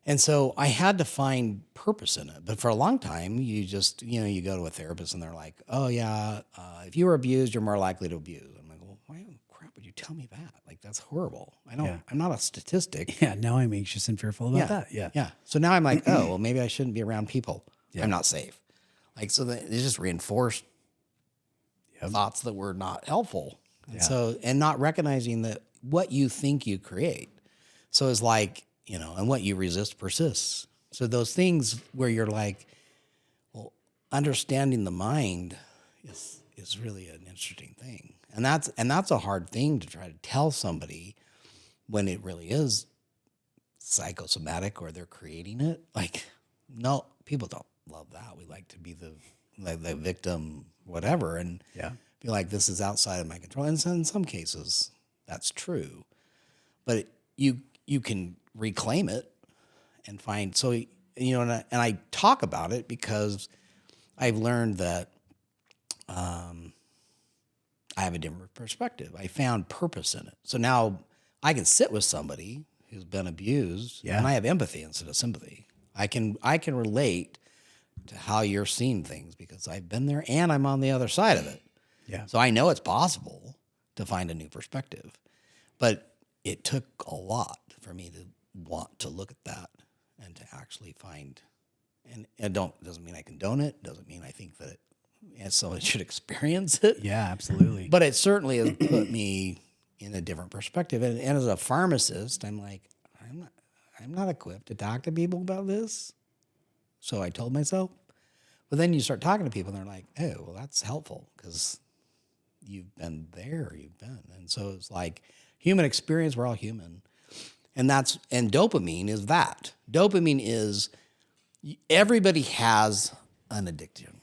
And so I had to find purpose in it. But for a long time, you just, you go to a therapist and they're like, oh yeah, if you were abused, you're more likely to abuse. I'm like, well, why the crap would you tell me that? Like, that's horrible. I'm not a statistic. Yeah, now I'm anxious and fearful about that. Yeah. So now I'm like, oh, well, maybe I shouldn't be around people. Yeah. I'm not safe. Like, so that it just reinforced thoughts that were not helpful. And so, and not recognizing that what you think you create. So it's like, you know, and what you resist persists. So those things where you're like, well, understanding the mind is really an interesting thing. And that's a hard thing to try to tell somebody when it really is psychosomatic or they're creating it. Like, no, people don't love that. We like to be the victim, whatever, and be like, this is outside of my control. And so in some cases, that's true. But you can reclaim it and find, so, you know, and I talk about it because I've learned that I have a different perspective. I found purpose in it. So now I can sit with somebody who's been abused, and I have empathy instead of sympathy. I can relate to how you're seeing things because I've been there and I'm on the other side of it. Yeah. So I know it's possible to find a new perspective, but it took a lot for me to want to look at that and to actually find, and it doesn't mean I condone it. Doesn't mean I think that someone should experience it. Yeah, absolutely. But it certainly has put me in a different perspective. And as a pharmacist, I'm like, I'm not equipped to talk to people about this. So I told myself. But then you start talking to people and they're like, oh, well, that's helpful because you've been there, And so it's like human experience, we're all human. And dopamine is that. Dopamine is, everybody has an addiction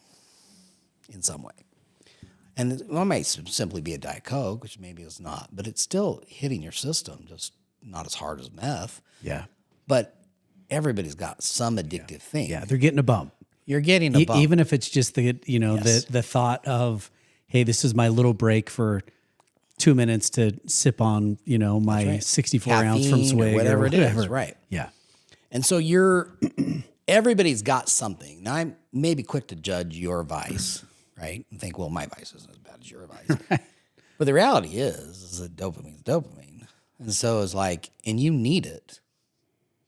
in some way. And it might simply be a Diet Coke, which maybe it's not, but it's still hitting your system, just not as hard as meth. Yeah. But everybody's got some addictive thing. Yeah, they're getting a bump. You're getting a bump. Even if it's just the thought of, hey, this is my little break for 2 minutes to sip on, my 64 ounce from Swig or whatever it is. Right. Yeah. And so everybody's got something. Now I may be quick to judge your vice, right? And think, well, my vice isn't as bad as your vice. But the reality is that dopamine is dopamine. And so it's like, and you need it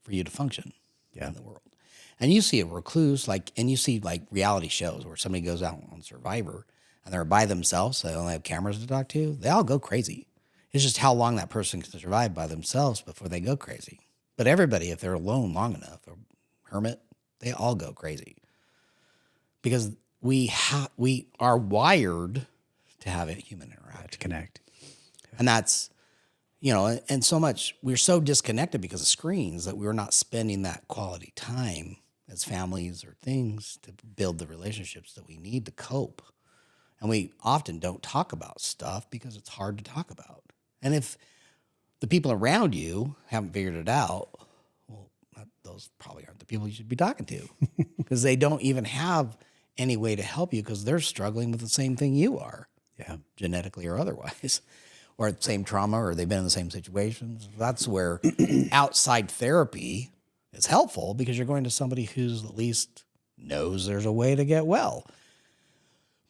for you to function in the world. And you see a recluse, and you see reality shows where somebody goes out on Survivor and they're by themselves, so they only have cameras to talk to. They all go crazy. It's just how long that person can survive by themselves before they go crazy. But everybody, if they're alone long enough, or hermit, they all go crazy. Because we are wired to have a human interaction. To connect. And that's, and so much, we're so disconnected because of screens that we're not spending that quality time as families or things to build the relationships that we need to cope. And we often don't talk about stuff because it's hard to talk about. And if the people around you haven't figured it out, well, those probably aren't the people you should be talking to because they don't even have any way to help you because they're struggling with the same thing you are, genetically or otherwise, or the same trauma, or they've been in the same situations. That's where outside therapy is helpful because you're going to somebody who's at least knows there's a way to get well.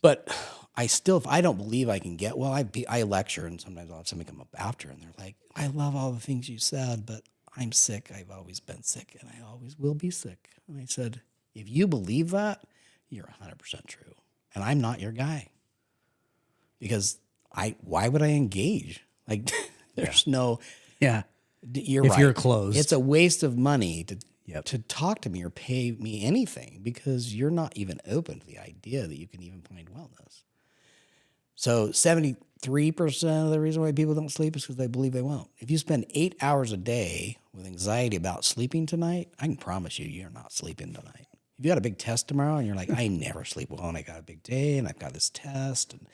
But if I don't believe I can get well, I lecture and sometimes I'll have somebody come up after and they're like, I love all the things you said, but I'm sick. I've always been sick and I always will be sick. And I said, if you believe that, you're 100% true. And I'm not your guy. Because why would I engage? There's no... Yeah. You're right. If you're closed. It's a waste of money to talk to me or pay me anything because you're not even open to the idea that you can even find wellness. So 73% of the reason why people don't sleep is because they believe they won't. If you spend 8 hours a day with anxiety about sleeping tonight, I can promise you're not sleeping tonight. If you got a big test tomorrow and you're like, I never sleep well and I got a big day and I've got this test and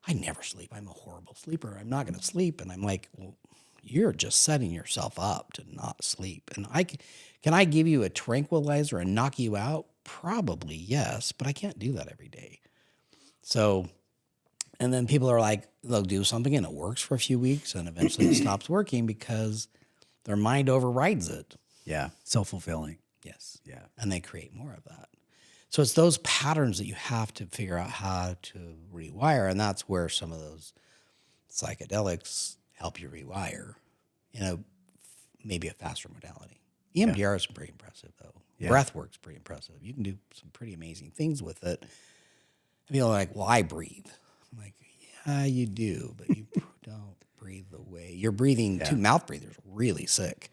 I never sleep. I'm a horrible sleeper. I'm not going to sleep. And I'm like, well, you're just setting yourself up to not sleep. And can I give you a tranquilizer and knock you out? Probably yes, but I can't do that every day. So, and then people are like, they'll do something and it works for a few weeks and eventually it stops working because their mind overrides it. Yeah, self-fulfilling. Yes. Yeah. And they create more of that. So it's those patterns that you have to figure out how to rewire. And that's where some of those psychedelics help you rewire, maybe a faster modality. EMDR is pretty impressive though. Breath work's pretty impressive. You can do some pretty amazing things with it. And people are like, well, I breathe. I'm like, yeah, you do, but you don't breathe the way you're breathing. Two mouth breathers really sick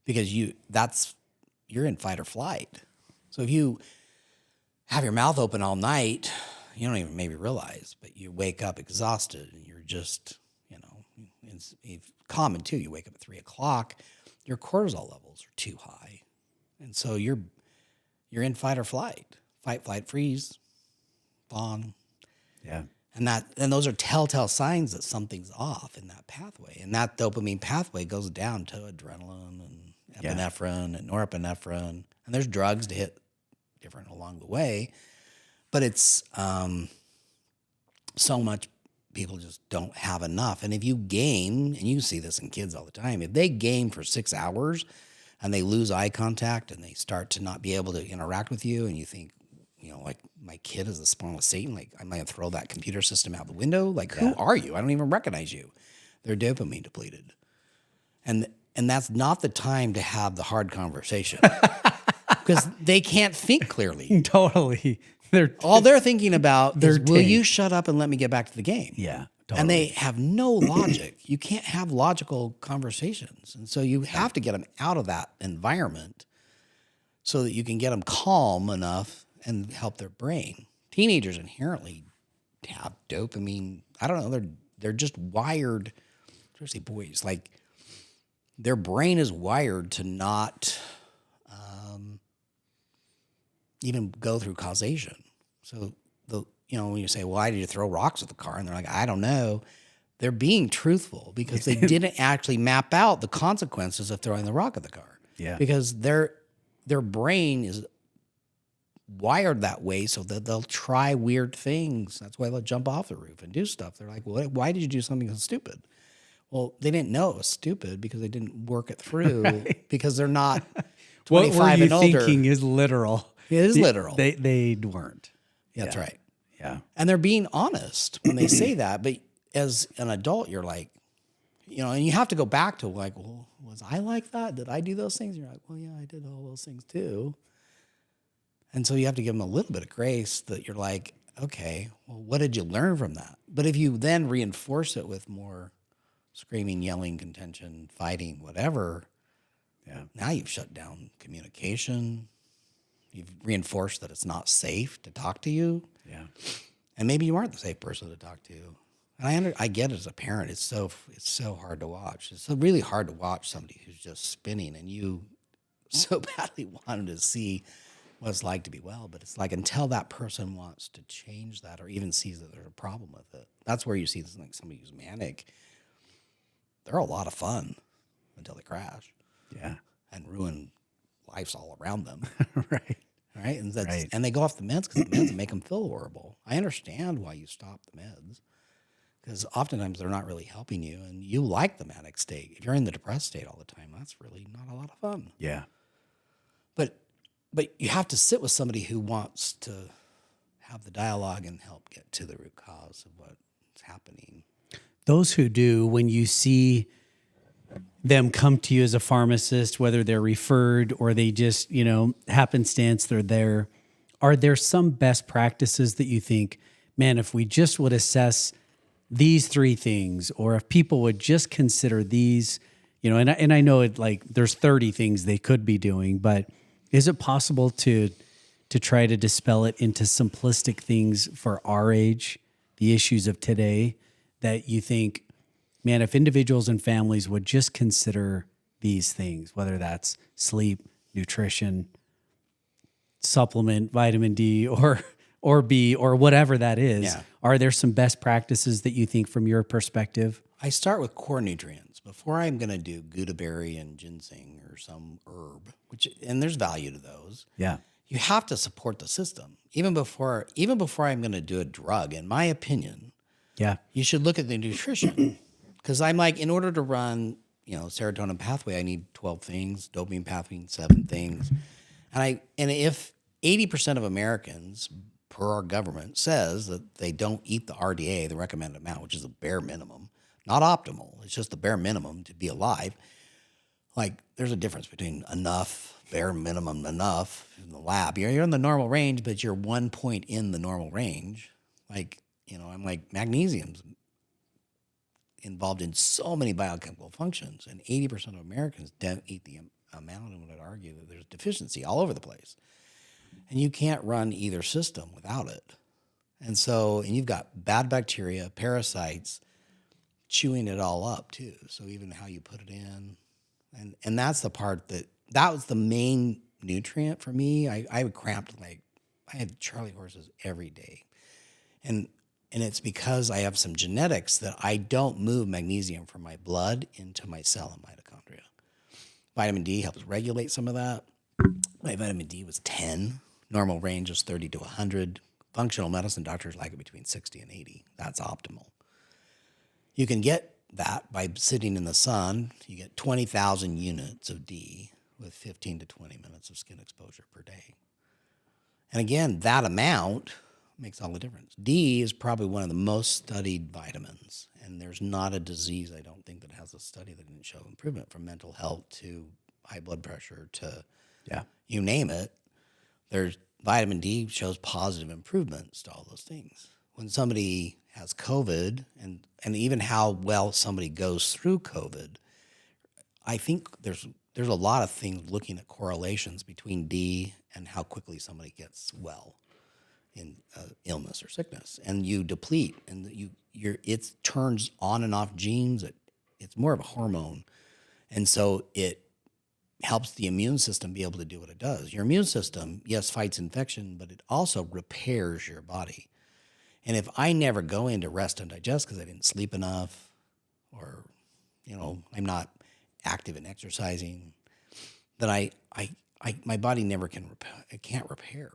because you're in fight or flight. So if you have your mouth open all night, you don't even maybe realize, but you wake up exhausted and you're just, it's common too. You wake up at 3 o'clock, your cortisol levels are too high. And so you're in fight or flight, fight, flight, freeze, fawn. Yeah. And those are telltale signs that something's off in that pathway. And that dopamine pathway goes down to adrenaline and epinephrine and norepinephrine. And there's drugs to hit different along the way. But it's so much people just don't have enough. And if you game, and you see this in kids all the time, if they game for 6 hours and they lose eye contact and they start to not be able to interact with you, and you think, like my kid is the spawn of Satan, like I might throw that computer system out the window. Like, who are you? I don't even recognize you. They're dopamine depleted. And that's not the time to have the hard conversation because they can't think clearly. Totally. All they're thinking about is, will tank. you shut up and let me get back to the game? Yeah. Totally. And they have no logic. You can't have logical conversations. And so you have to get them out of that environment so that you can get them calm enough and help their brain. Teenagers inherently have dopamine. I don't know. They're just wired, especially boys. Like their brain is wired to not even go through causation. So when you say, why did you throw rocks at the car? And they're like, I don't know. They're being truthful because they didn't actually map out the consequences of throwing the rock at the car. Yeah. Because their brain is wired that way so that they'll try weird things. That's why they'll jump off the roof and do stuff. They're like, well, why did you do something so stupid? Well, they didn't know it was stupid because they didn't work it through because they're not 25 what were you and older. thinking is literal. It is literal. They weren't. Yeah, that's right. Yeah. And they're being honest when they say that. But as an adult, you're like, and you have to go back to like, well, was I like that? Did I do those things? And you're like, well, yeah, I did all those things too. And so you have to give them a little bit of grace that you're like, okay, well, what did you learn from that? But if you then reinforce it with more screaming, yelling, contention, fighting, whatever, now you've shut down communication. You've reinforced that it's not safe to talk to you. Yeah. And maybe you aren't the safe person to talk to. And I get it as a parent. It's so hard to watch. It's so really hard to watch somebody who's just spinning and you so badly want to see what it's like to be well. But it's like until that person wants to change that or even sees that there's a problem with it, that's where you see this, like somebody who's manic. They're a lot of fun until they crash. Yeah. And ruin lives all around them. Right. Right. And they go off the meds because the meds make them feel horrible. I understand why you stop the meds because oftentimes they're not really helping you and you like the manic state. If you're in the depressed state all the time, that's really not a lot of fun. Yeah. But you have to sit with somebody who wants to have the dialogue and help get to the root cause of what's happening. Those who do, when you see them come to you as a pharmacist, whether they're referred or they just, happenstance, they're there. Are there some best practices that you think, man, if we just would assess these 3 things, or if people would just consider these, and I know it like there's 30 things they could be doing, but is it possible to try to dispel it into simplistic things for our age, the issues of today, that you think, man, if individuals and families would just consider these things, whether that's sleep, nutrition, supplement, vitamin D or B or whatever that is, are there some best practices that you think from your perspective? I start with core nutrients before I'm going to do Gouda berry and ginseng or some herb, and there's value to those. Yeah. You have to support the system. Even before I'm going to do a drug, in my opinion, you should look at the nutrition. Because I'm like, in order to run, serotonin pathway, I need 12 things, dopamine pathway, 7 things. And if 80% of Americans, per our government, says that they don't eat the RDA, the recommended amount, which is the bare minimum, not optimal, it's just the bare minimum to be alive, like there's a difference between enough bare minimum enough in the lab. You're in the normal range, but you're 1 point in the normal range. Like, I'm like, magnesium's involved in so many biochemical functions, and 80% of Americans don't eat the amount, and would argue that there's deficiency all over the place. And you can't run either system without it. And you've got bad bacteria, parasites, chewing it all up too. So even how you put it in, and that's the part that was the main nutrient for me. I cramped, like I had Charlie horses every day. And it's because I have some genetics that I don't move magnesium from my blood into my cell and mitochondria. Vitamin D helps regulate some of that. My vitamin D was 10. Normal range is 30 to 100. Functional medicine doctors like it between 60 and 80. That's optimal. You can get that by sitting in the sun. You get 20,000 units of D with 15 to 20 minutes of skin exposure per day. And again, that amount makes all the difference. D is probably one of the most studied vitamins, and there's not a disease, I don't think, that has a study that didn't show improvement, from mental health to high blood pressure to you name it. There's vitamin D shows positive improvements to all those things. When somebody has COVID, and even how well somebody goes through COVID, I think there's a lot of things looking at correlations between D and how quickly somebody gets well in illness or sickness. And you deplete, and it turns on and off genes. It's more of a hormone, and so it helps the immune system be able to do what it does. Your immune system, yes, fights infection, but it also repairs your body. And if I never go into rest and digest because I didn't sleep enough, or I'm not active in exercising, then my body never can't repair.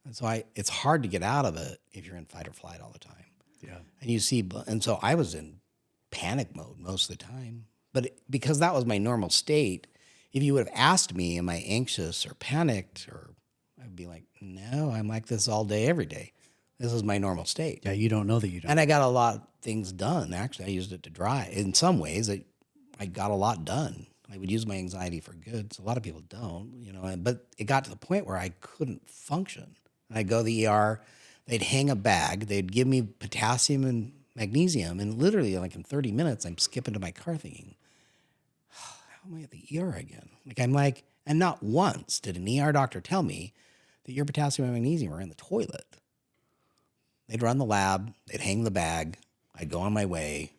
And so it's hard to get out of it if you're in fight or flight all the time. Yeah. And so I was in panic mode most of the time, but because that was my normal state. If you would have asked me, am I anxious or panicked, or I'd be like, no, I'm like this all day, every day. This is my normal state. Yeah, you don't know that you don't. And I got a lot of things done. Actually, I used it to dry. In some ways, I got a lot done. I would use my anxiety for good. So a lot of people don't, but it got to the point where I couldn't function. And I'd go to the ER, they'd hang a bag, they'd give me potassium and magnesium, and literally like in 30 minutes, I'm skipping to my car thinking, how am I at the ER again? And not once did an ER doctor tell me that your potassium and magnesium are in the toilet. They'd run the lab, they'd hang the bag, I'd go on my way,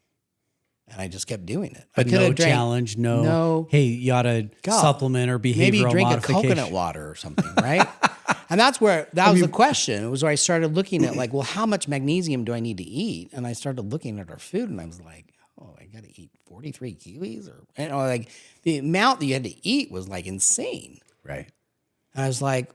and I just kept doing it. But no challenge, no, hey, you ought to supplement or behavioral maybe drink a modification. coconut water or something, right? And that was the question. It was where I started looking at well, how much magnesium do I need to eat? And I started looking at our food, and I was like, I got to eat 43 kiwis, or the amount that you had to eat was like insane. Right. And I was like,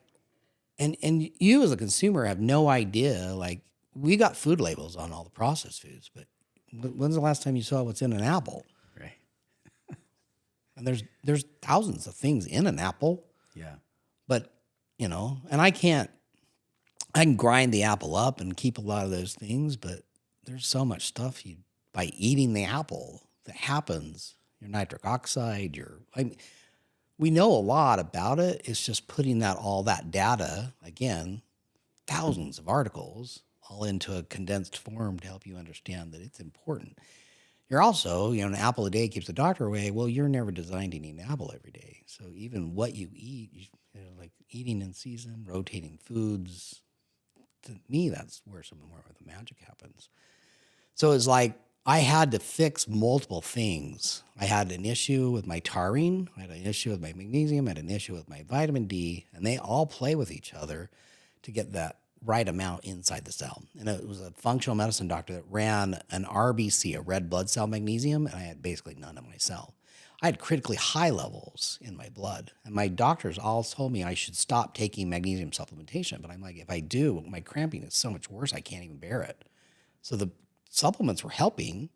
and you as a consumer have no idea. Like, we got food labels on all the processed foods, but when's the last time you saw what's in an apple? Right. And there's thousands of things in an apple. Yeah. But, and I can grind the apple up and keep a lot of those things, but there's so much stuff by eating the apple that happens. Your nitric oxide, we know a lot about it. It's just putting all that data, again, thousands of articles, all into a condensed form to help you understand that it's important. You're also, an apple a day keeps the doctor away. Well, you're never designed to eat an apple every day. So even what you eat, like eating in season, rotating foods, to me, that's where some more of the magic happens. So it's like I had to fix multiple things. I had an issue with my taurine. I had an issue with my magnesium. I had an issue with my vitamin D. And they all play with each other to get that right amount inside the cell. And it was a functional medicine doctor that ran an RBC, a red blood cell magnesium, and I had basically none in my cell. I had critically high levels in my blood. And my doctors all told me I should stop taking magnesium supplementation. But I'm like, if I do, my cramping is so much worse, I can't even bear it. So the supplements were helping,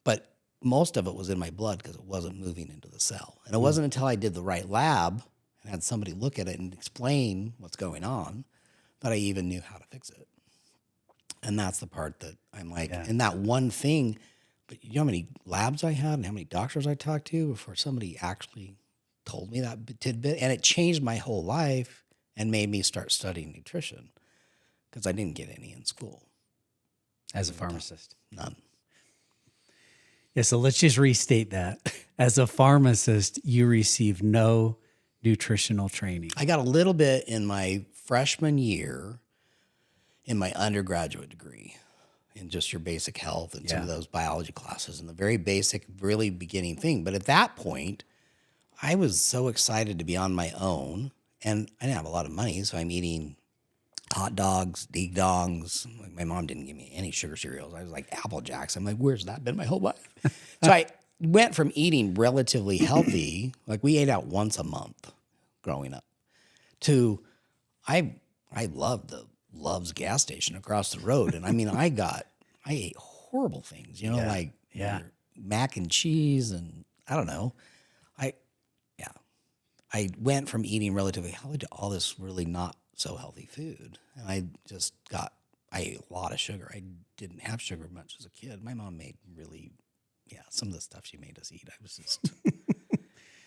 but most of it was in my blood because it wasn't moving into the cell. And it wasn't until I did the right lab and had somebody look at it and explain what's going on that I even knew how to fix it. And that's the part that I'm like, and that one thing, but you know how many labs I had and how many doctors I talked to before somebody actually told me that tidbit, and it changed my whole life and made me start studying nutrition because I didn't get any in school. As a pharmacist? None. Yeah, so let's just restate that. As a pharmacist, you receive no nutritional training. I got a little bit in my freshman year in my undergraduate degree in just your basic health and some of those biology classes and the very basic, really beginning thing. But at that point, I was so excited to be on my own, and I didn't have a lot of money, so I'm eating hot dogs, ding dongs. Like, my mom didn't give me any sugar cereals. I was like Apple Jacks. I'm like, where's that been my whole life? So I went from eating relatively healthy, like we ate out once a month growing up, to I loved the Love's gas station across the road. And I mean, I ate horrible things, like mac and cheese and I don't know. I went from eating relatively healthy to all this really not so healthy food. And I ate a lot of sugar. I didn't have sugar much as a kid. My mom made really, some of the stuff she made us eat. I was just,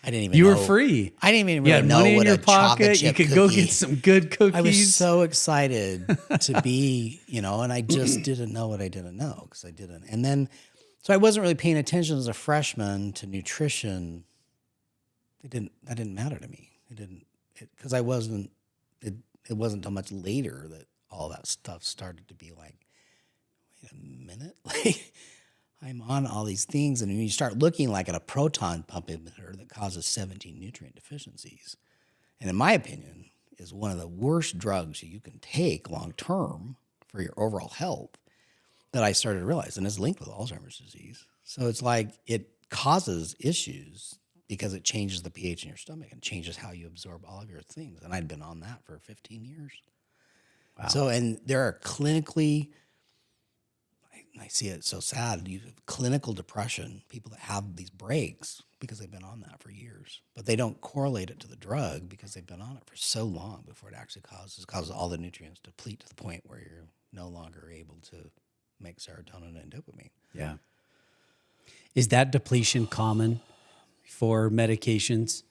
I didn't even know. You were free. I didn't even You really had know money in what your a chocolate pocket. You chip could cookie. go get some good cookies. I was so excited to be, and I just didn't know what I didn't know because I didn't. And then, so I wasn't really paying attention as a freshman to nutrition. That didn't matter to me. Because I wasn't, it wasn't until much later that all that stuff started to be like, wait a minute, like I'm on all these things. And when you start looking like at a proton pump inhibitor that causes 17 nutrient deficiencies, and in my opinion, is one of the worst drugs you can take long-term for your overall health, that I started to realize, and it's linked with Alzheimer's disease. So it's like it causes issues because it changes the pH in your stomach and changes how you absorb all of your things. And I'd been on that for 15 years. Wow. So, and there are clinically, I see it so sad, you have clinical depression, people that have these breaks because they've been on that for years, but they don't correlate it to the drug because they've been on it for so long before it actually causes all the nutrients to deplete to the point where you're no longer able to make serotonin and dopamine. Yeah. Is that depletion common for medications?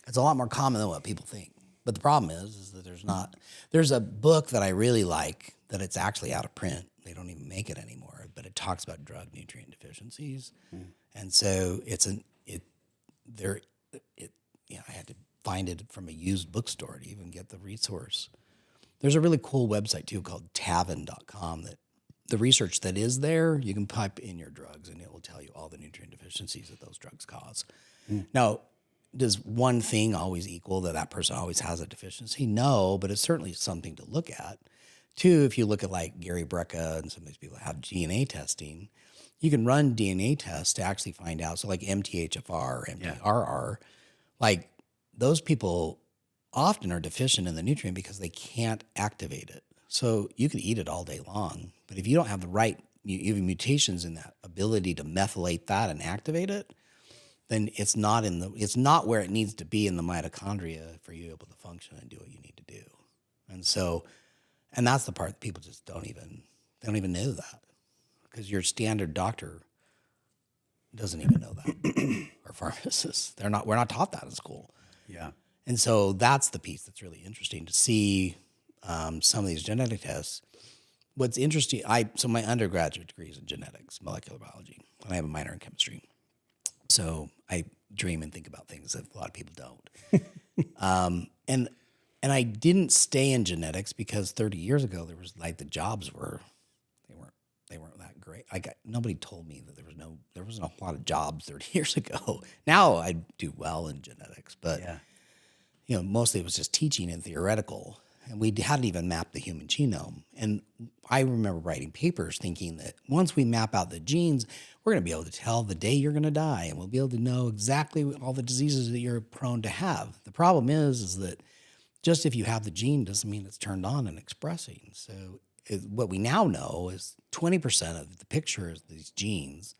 It's a lot more common than what people think. But the problem is that there's a book that I really like that it's actually out of print. They don't even make it anymore, but it talks about drug nutrient deficiencies. And so I had to find it from a used bookstore to even get the resource. There's a really cool website too called tavin.com that the research that is there, you can pipe in your drugs and it will tell you all the nutrient deficiencies that those drugs cause. Now, does one thing always equal that person always has a deficiency? No, but it's certainly something to look at. Two, if you look at like Gary Brecka and some of these people that have DNA testing, you can run DNA tests to actually find out. So like MTHFR, MTRR, like those people often are deficient in the nutrient because they can't activate it. So you can eat it all day long, but if you don't have the right, you have mutations in that ability to methylate that and activate it, then it's not where it needs to be in the mitochondria for you able to function and do what you need to do. And that's the part that people just don't even know that, because your standard doctor doesn't even know that, or pharmacists. We're not taught that in school. Yeah. And so that's the piece that's really interesting to see. Some of these genetic tests. What's interesting, so my undergraduate degree is in genetics, molecular biology, and I have a minor in chemistry. So I dream and think about things that a lot of people don't. And I didn't stay in genetics because 30 years ago there was like the jobs they weren't that great. Nobody told me that there wasn't a lot of jobs 30 years ago. Now I do well in genetics, but mostly it was just teaching and theoretical. And we hadn't even mapped the human genome. And I remember writing papers thinking that once we map out the genes, we're going to be able to tell the day you're going to die, and we'll be able to know exactly all the diseases that you're prone to have. The problem is that just if you have the gene doesn't mean it's turned on and expressing. So what we now know is 20% of the picture is these genes,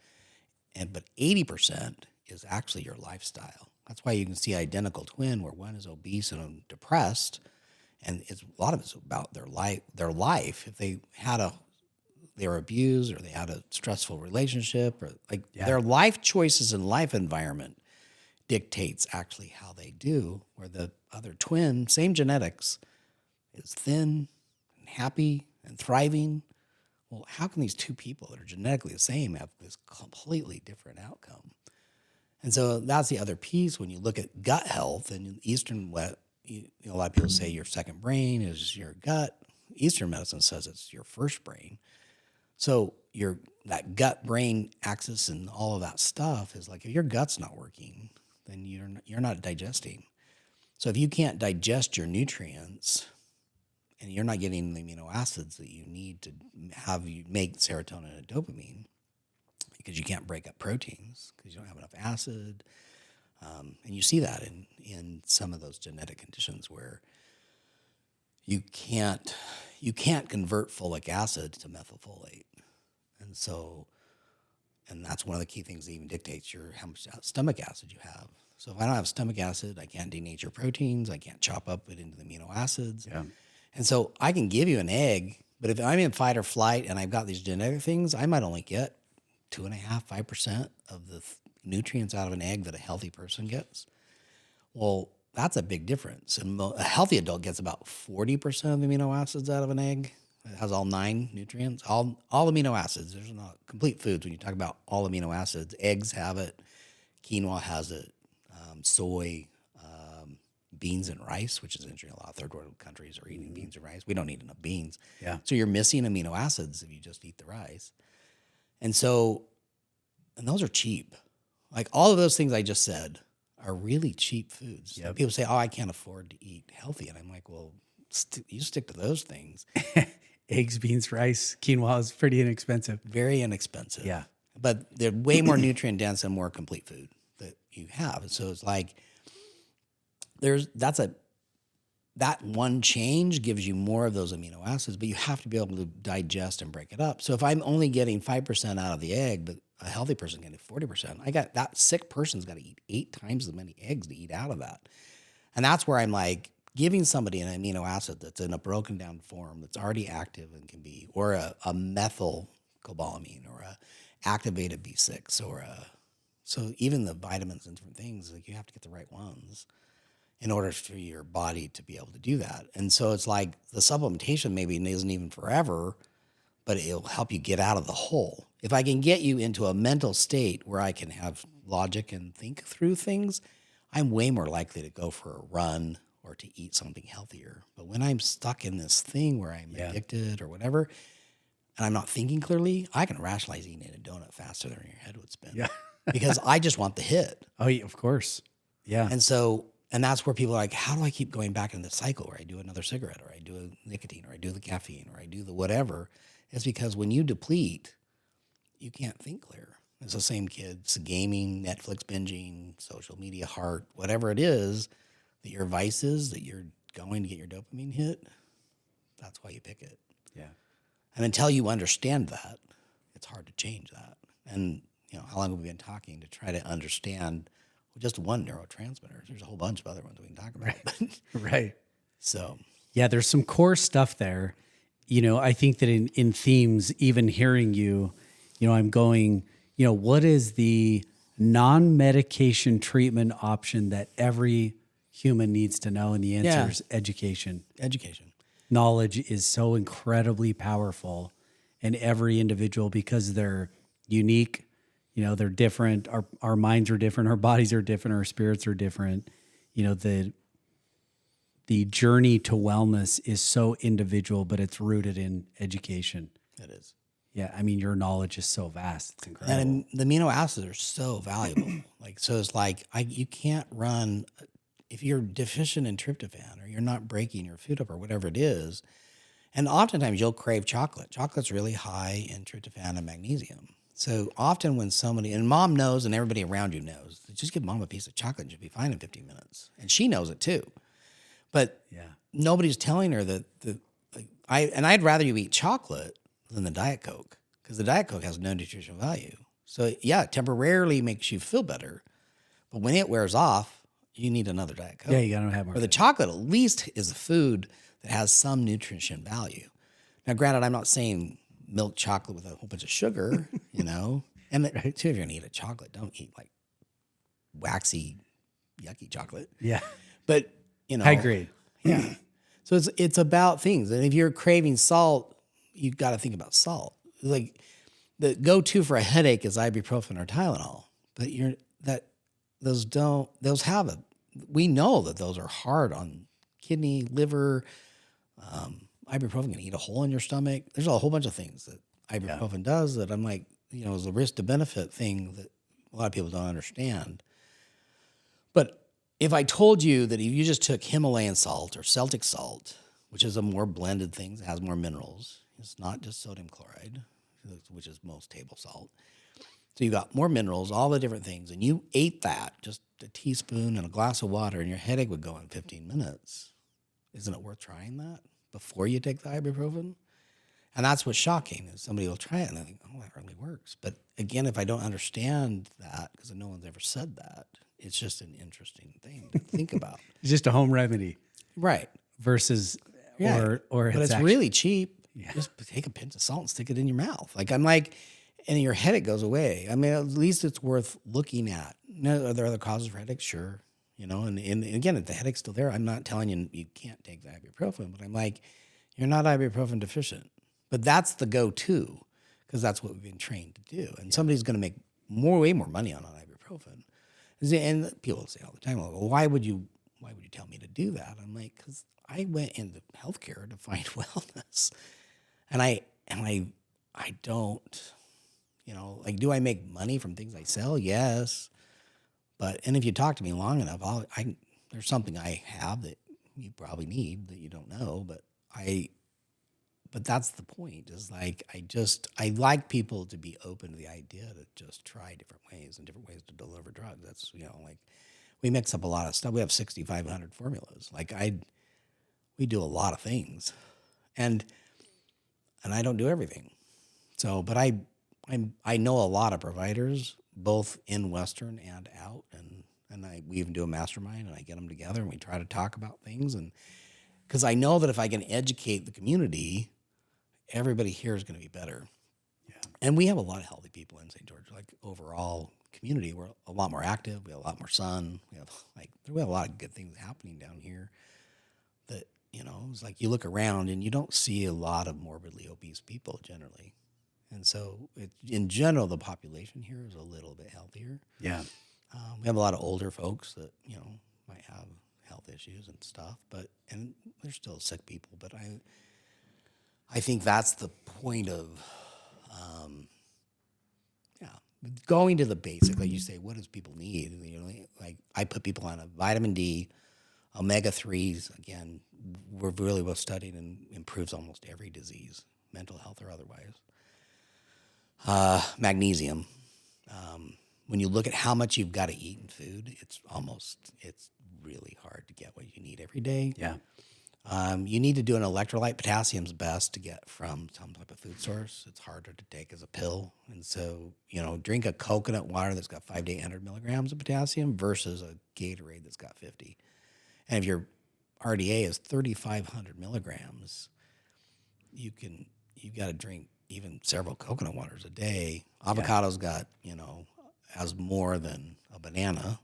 but 80% is actually your lifestyle. That's why you can see identical twin where one is obese and depressed. And a lot of it's about their life. If they were abused, or they had a stressful relationship, or their life choices and life environment dictates actually how they do, where the other twin, same genetics, is thin and happy and thriving. Well, how can these two people that are genetically the same have this completely different outcome? And so that's the other piece when you look at gut health. And in Eastern, a lot of people say your second brain is your gut. Eastern medicine says it's your first brain. So that gut-brain axis and all of that stuff is like, if your gut's not working, then you're not digesting. So if you can't digest your nutrients and you're not getting the amino acids that you need to have you make serotonin and dopamine, because you can't break up proteins because you don't have enough acid. And you see that in some of those genetic conditions where you can't convert folic acid to methylfolate. And that's one of the key things that even dictates how much stomach acid you have. So if I don't have stomach acid, I can't denature proteins. I can't chop up it into the amino acids. Yeah. And so I can give you an egg, but if I'm in fight or flight and I've got these genetic things, I might only get 2.5%, 5% of the nutrients out of an egg that a healthy person gets. Well, that's a big difference. And a healthy adult gets about 40% of the amino acids out of an egg. It has all 9 nutrients, all amino acids. There's not complete foods. When you talk about all amino acids, eggs have it, quinoa has it, soy, beans and rice, which is interesting. A lot of third world countries are eating beans and rice. We don't need enough beans. Yeah. So you're missing amino acids if you just eat the rice. And those are cheap. Like all of those things I just said are really cheap foods. Yep. People say, oh, I can't afford to eat healthy. And I'm like, well, you stick to those things. Eggs, beans, rice, quinoa is pretty inexpensive. Very inexpensive. Yeah. But they're way more nutrient dense and more complete food that you have. And so it's like that one change gives you more of those amino acids, but you have to be able to digest and break it up. So if I'm only getting 5% out of the egg, but a healthy person getting 40%, that sick person's got to eat 8 times as many eggs to eat out of that. And that's where I'm like, giving somebody an amino acid that's in a broken down form that's already active and can be, or a methylcobalamin or a activated B6 so even the vitamins and different things, like you have to get the right ones in order for your body to be able to do that. And so it's like the supplementation maybe isn't even forever, but it'll help you get out of the hole. If I can get you into a mental state where I can have logic and think through things, I'm way more likely to go for a run or to eat something healthier. But when I'm stuck in this thing where I'm addicted or whatever, and I'm not thinking clearly, I can rationalize eating a donut faster than your head would spin. Yeah. Because I just want the hit. Oh, yeah, of course. Yeah. And that's where people are like, how do I keep going back into the cycle where I do another cigarette or I do a nicotine or I do the caffeine or I do the whatever? It's because when you deplete, you can't think clear. It's the same kids, gaming, Netflix binging, social media heart, whatever it is that your vice is, that you're going to get your dopamine hit, that's why you pick it. Yeah. And until you understand that, it's hard to change that. And, how long have we been talking to try to understand just one neurotransmitter? There's a whole bunch of other ones we can talk about. Right. So. Yeah, there's some core stuff there. I think that in themes, even hearing you, I'm going, what is the non-medication treatment option that every human needs to know? And the answer is education. Education. Knowledge is so incredibly powerful in every individual because they're unique. They're different. Our minds are different. Our bodies are different. Our spirits are different. The journey to wellness is so individual, but it's rooted in education. It is. Yeah. I mean, your knowledge is so vast. It's incredible. And the amino acids are so valuable. So it's like, you can't run, if you're deficient in tryptophan or you're not breaking your food up or whatever it is. And oftentimes you'll crave chocolate. Chocolate's really high in tryptophan and magnesium. So often when somebody, and mom knows and everybody around you knows, just give mom a piece of chocolate and you'll be fine in 15 minutes. And she knows it too. But nobody's telling her that I'd rather you eat chocolate than the Diet Coke because the Diet Coke has no nutritional value. So it temporarily makes you feel better. But when it wears off, you need another Diet Coke. Yeah, you got to have more. Or the chocolate at least is a food that has some nutrition value. Now, granted, I'm not saying milk chocolate with a whole bunch of sugar, And too, if you're going to eat a chocolate, don't eat like waxy yucky chocolate. Yeah. But, you know. High grade. Yeah. So it's about things. And if you're craving salt, you've got to think about salt. Like the go-to for a headache is ibuprofen or Tylenol. But we know that those are hard on kidney, liver. Ibuprofen can eat a hole in your stomach. There's a whole bunch of things that ibuprofen does that I'm like, is a risk to benefit thing that a lot of people don't understand. But if I told you that if you just took Himalayan salt or Celtic salt, which is a more blended thing, it has more minerals, it's not just sodium chloride, which is most table salt. So you got more minerals, all the different things, and you ate that, just a teaspoon and a glass of water, and your headache would go in 15 minutes. Isn't it worth trying that before you take the ibuprofen? And that's what's shocking is somebody will try it and they think, oh, that really works. But again, if I don't understand that, because no one's ever said that, it's just an interesting thing to think about. It's just a home remedy. Right. Versus, Yeah. or but it's really cheap. Yeah. Just take a pinch of salt and stick it in your mouth. And your headache goes away. I mean, at least it's worth looking at. Now, are there other causes for headaches? Sure. And again, if the headache's still there, I'm not telling you can't take the ibuprofen, but I'm like, you're not ibuprofen deficient. But that's the go-to because that's what we've been trained to do. And somebody's going to make way more money on an ibuprofen. And people say all the time, well, why would you tell me to do that? I'm like, because I went into healthcare to find wellness. And I don't, do I make money from things I sell? Yes. And if you talk to me long enough, there's something I have that you probably need that you don't know, but that's the point is like, I like people to be open to the idea to just try different ways and different ways to deliver drugs. That's, we mix up a lot of stuff. We have 6,500 formulas. We do a lot of things and I don't do everything. So, but I know a lot of providers, both in Western and out, and we even do a mastermind, and I get them together, and we try to talk about things, and because I know that if I can educate the community, everybody here is going to be better. Yeah. And we have a lot of healthy people in St. George. Like overall community, we're a lot more active. We have a lot more sun. We have a lot of good things happening down here. That it's like you look around and you don't see a lot of morbidly obese people generally. And so, in general, the population here is a little bit healthier. Yeah. We have a lot of older folks that, might have health issues and stuff, and there's still sick people. But I think that's the point of, going to the basic. Like you say, what does people need? Like I put people on a vitamin D, omega-3s, again, were really well studied and improves almost every disease, mental health or otherwise. Magnesium. When you look at how much you've got to eat in food, it's really hard to get what you need every day. Yeah. You need to do an electrolyte. Potassium's best to get from some type of food source. It's harder to take as a pill. And so, drink a coconut water that's got 500 to 800 milligrams of potassium versus a Gatorade that's got 50. And if your RDA is 3,500 milligrams, you've got to drink even several coconut waters a day. Avocado's got, has more than a banana.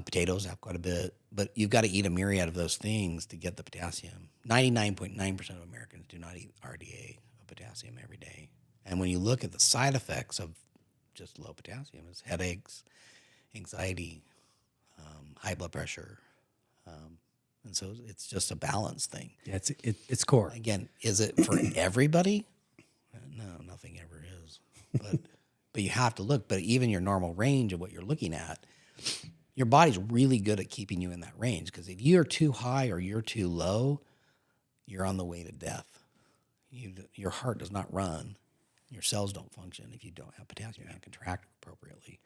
Potatoes have quite a bit, but you've got to eat a myriad of those things to get the potassium. 99.9% of Americans do not eat RDA of potassium every day. And when you look at the side effects of just low potassium, it's headaches, anxiety, high blood pressure. And so it's just a balance thing. Yeah, it's core. Again, is it for everybody? No, nothing ever is. But you have to look. But even your normal range of what you're looking at, your body's really good at keeping you in that range. Because if you're too high or you're too low, you're on the way to death. Your heart does not run. Your cells don't function if you don't have potassium. You can't contract appropriately.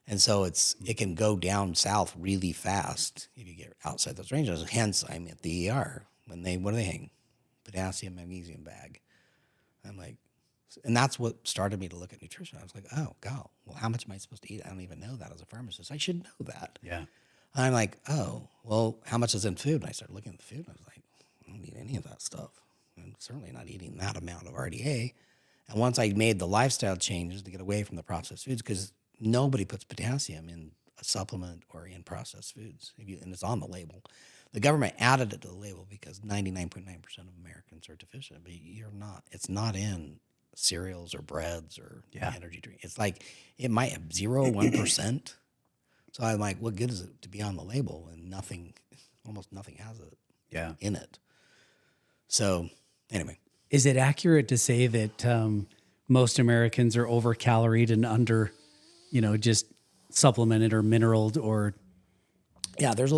And so it can go down south really fast if you get outside those ranges. Hence, I'm at the ER. What do they hang? Potassium, magnesium bag. I'm like, and that's what started me to look at nutrition. I was like, oh, God, well, how much am I supposed to eat? I don't even know that as a pharmacist. I should know that. Yeah. And I'm like, oh, well, how much is in food? And I started looking at the food, and I was like, I don't need any of that stuff. I'm certainly not eating that amount of RDA. And once I made the lifestyle changes to get away from the processed foods, because nobody puts potassium in a supplement or in processed foods. And it's on the label. The government added it to the label because 99.9% of Americans are deficient, but you're not. It's not in cereals or breads or energy drink. It's like it might have 1%. So I'm like, what good is it to be on the label and almost nothing has it in it. So anyway. Is it accurate to say that most Americans are over-caloried and under, just supplemented or mineraled or there's a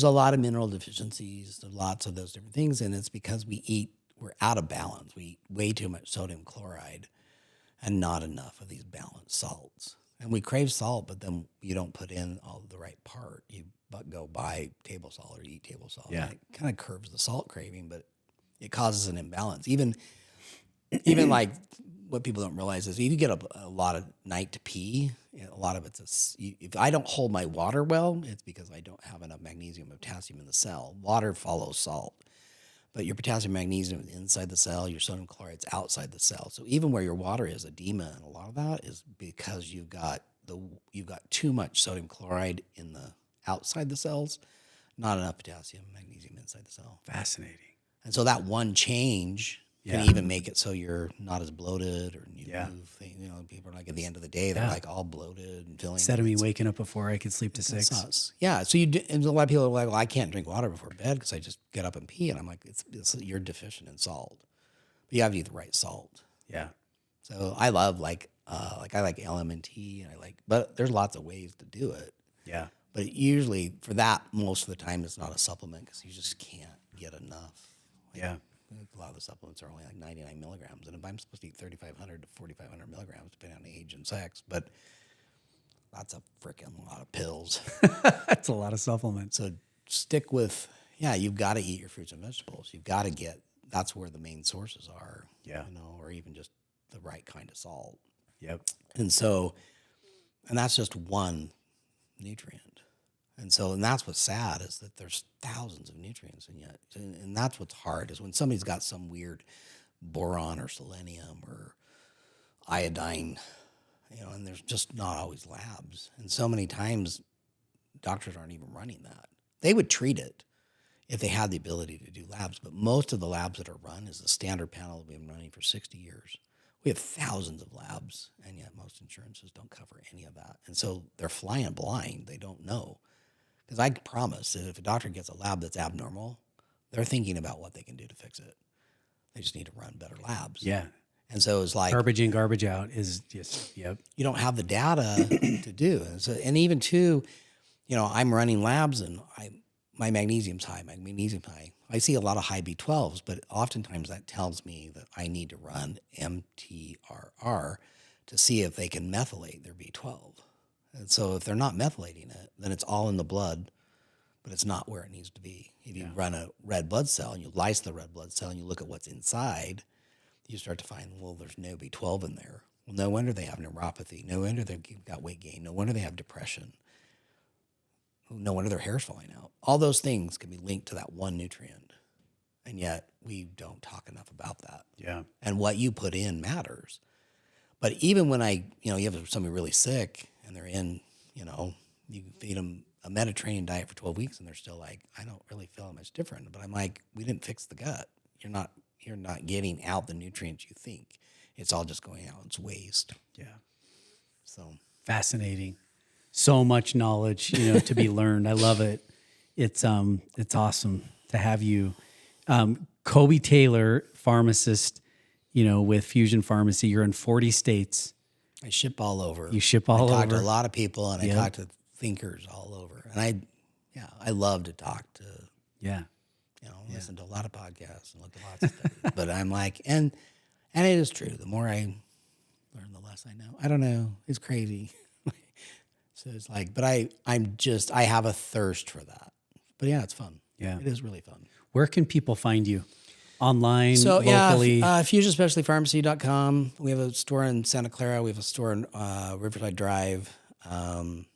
lot of mineral deficiencies, lots of those different things, and it's because we're out of balance. We eat way too much sodium chloride and not enough of these balanced salts. And we crave salt, but then you don't put in all the right part. You go buy table salt or eat table salt. Yeah. And it kind of curbs the salt craving, but it causes an imbalance. Even like what people don't realize is if you get a lot of night to pee, a lot of it's if I don't hold my water well, it's because I don't have enough magnesium and potassium in the cell. Water follows salt, but your potassium, magnesium is inside the cell, your sodium chloride's outside the cell. So even where your water is edema, and a lot of that is because you've got too much sodium chloride in the outside the cells, not enough potassium, magnesium inside the cell. Fascinating. And so that one change can even make it so you're not as bloated or you move things. People are like at the end of the day, they're like all bloated and feeling. Instead of me waking up before I could sleep to 6. Sucks. Yeah. So and a lot of people are like, well, I can't drink water before bed because I just get up and pee. And I'm like, you're deficient in salt. But you have to eat the right salt. Yeah. So I love I like LMNT and but there's lots of ways to do it. Yeah. But usually for that, most of the time it's not a supplement because you just can't get enough. A lot of the supplements are only like 99 milligrams. And if I'm supposed to eat 3,500 to 4,500 milligrams, depending on age and sex, but that's a freaking lot of pills. That's a lot of supplements. So stick with, you've got to eat your fruits and vegetables. You've got to that's where the main sources are. Yeah. Or even just the right kind of salt. Yep. And that's just one nutrient. And that's what's sad is that there's thousands of nutrients and that's what's hard is when somebody's got some weird boron or selenium or iodine, and there's just not always labs. And so many times doctors aren't even running that. They would treat it if they had the ability to do labs, but most of the labs that are run is the standard panel that we've been running for 60 years. We have thousands of labs, and yet most insurances don't cover any of that. And so they're flying blind. They don't know. Because I promise that if a doctor gets a lab that's abnormal, they're thinking about what they can do to fix it. They just need to run better labs. Yeah. And so it's like garbage in, garbage out is just, you don't have the data to do. And even too, I'm running labs and my magnesium's high, I see a lot of high B12s, but oftentimes that tells me that I need to run MTRR to see if they can methylate their B12. And so if they're not methylating it, then it's all in the blood, but it's not where it needs to be. If you run a red blood cell and you lyse the red blood cell and you look at what's inside, you start to find, well, there's no B12 in there. Well, no wonder they have neuropathy. No wonder they've got weight gain. No wonder they have depression. No wonder their hair's falling out. All those things can be linked to that one nutrient. And yet we don't talk enough about that. Yeah. And what you put in matters. But even when you have somebody really sick and they're in, you can feed them a Mediterranean diet for 12 weeks and they're still like, I don't really feel much different. But I'm like, we didn't fix the gut. You're not getting out the nutrients you think. It's all just going out. It's waste. Yeah. So fascinating. So much knowledge, to be learned. I love it. It's awesome to have you. Koby Taylor, pharmacist, with Fusion Pharmacy. You're in 40 states. I ship all over. You ship all over. I talk to a lot of people and I talk to thinkers all over. And I love to talk to, listen to a lot of podcasts and look at lots of studies. But I'm like, and it is true. The more I learn, the less I know. I don't know. It's crazy. So it's like, but I have a thirst for that. But it's fun. Yeah. It is really fun. Where can people find you? Online, so, locally? FusionSpecialtyPharmacy.com. We have a store in Santa Clara. We have a store in Riverside Drive. And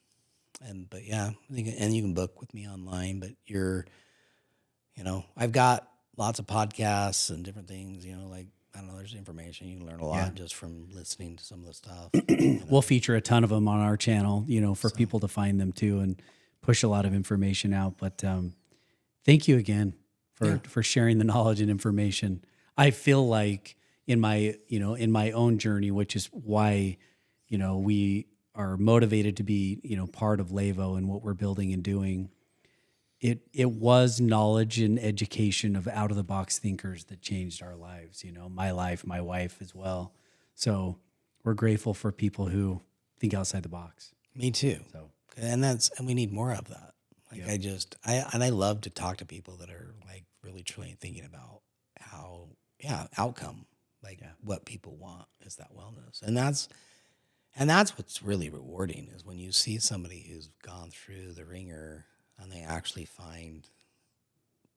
you can book with me online. But I've got lots of podcasts and different things, I don't know, there's information. You can learn a lot just from listening to some of the stuff. We'll feature a ton of them on our channel, for people to find them too and push a lot of information out. But thank you again for sharing the knowledge and information. I feel like in my own journey, which is why, we are motivated to be, part of LÉVO and what we're building and doing. It was knowledge and education of out of the box thinkers that changed our lives, my life, my wife as well. So we're grateful for people who think outside the box. Me too. So, and we need more of that. Like I love to talk to people that are like really truly thinking about how, outcome, what people want is that wellness. And that's what's really rewarding is when you see somebody who's gone through the ringer and they actually find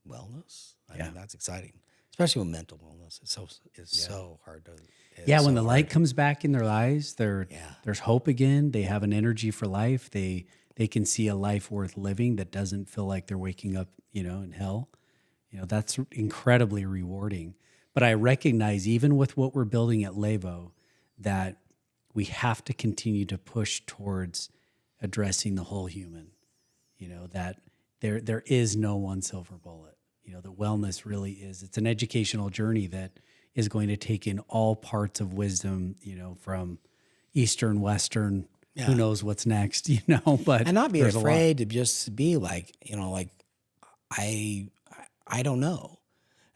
wellness. I mean, that's exciting, especially with mental wellness. It's so hard to. When the light comes back in their eyes, there's hope again. They have an energy for life. They can see a life worth living that doesn't feel like they're waking up, in hell. That's incredibly rewarding. But I recognize even with what we're building at LÉVO that we have to continue to push towards addressing the whole human. That there is no one silver bullet. The wellness really is. It's an educational journey that is going to take in all parts of wisdom, from Eastern, Western, who knows what's next, but and not be afraid to just be like, I don't know.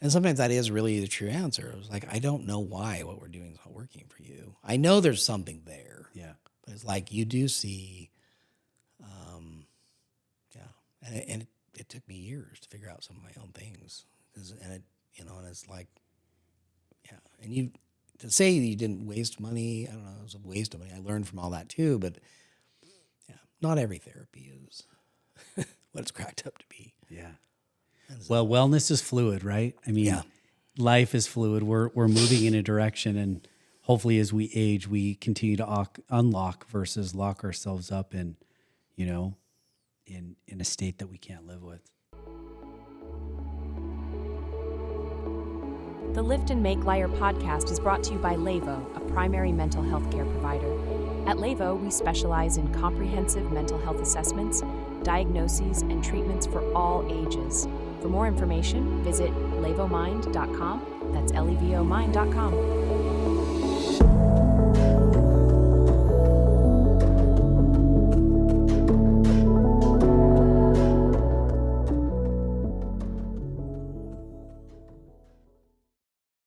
And sometimes that is really the true answer. It was like, I don't know why what we're doing is not working for you. I know there's something there. Yeah. But it's like you do see, and it took me years to figure out some of my own things. And it's like, and you, to say you didn't waste money, I don't know, it was a waste of money. I learned from all that too, but not every therapy is what it's cracked up to be. Yeah. Well, wellness is fluid, right? I mean, life is fluid. We're moving in a direction, and hopefully as we age, we continue to unlock versus lock ourselves up in, in a state that we can't live with. The Lift and Make Lighter podcast is brought to you by LÉVO, a primary mental health care provider. At LÉVO, we specialize in comprehensive mental health assessments, diagnoses, and treatments for all ages. For more information, visit levomind.com. That's levomind.com.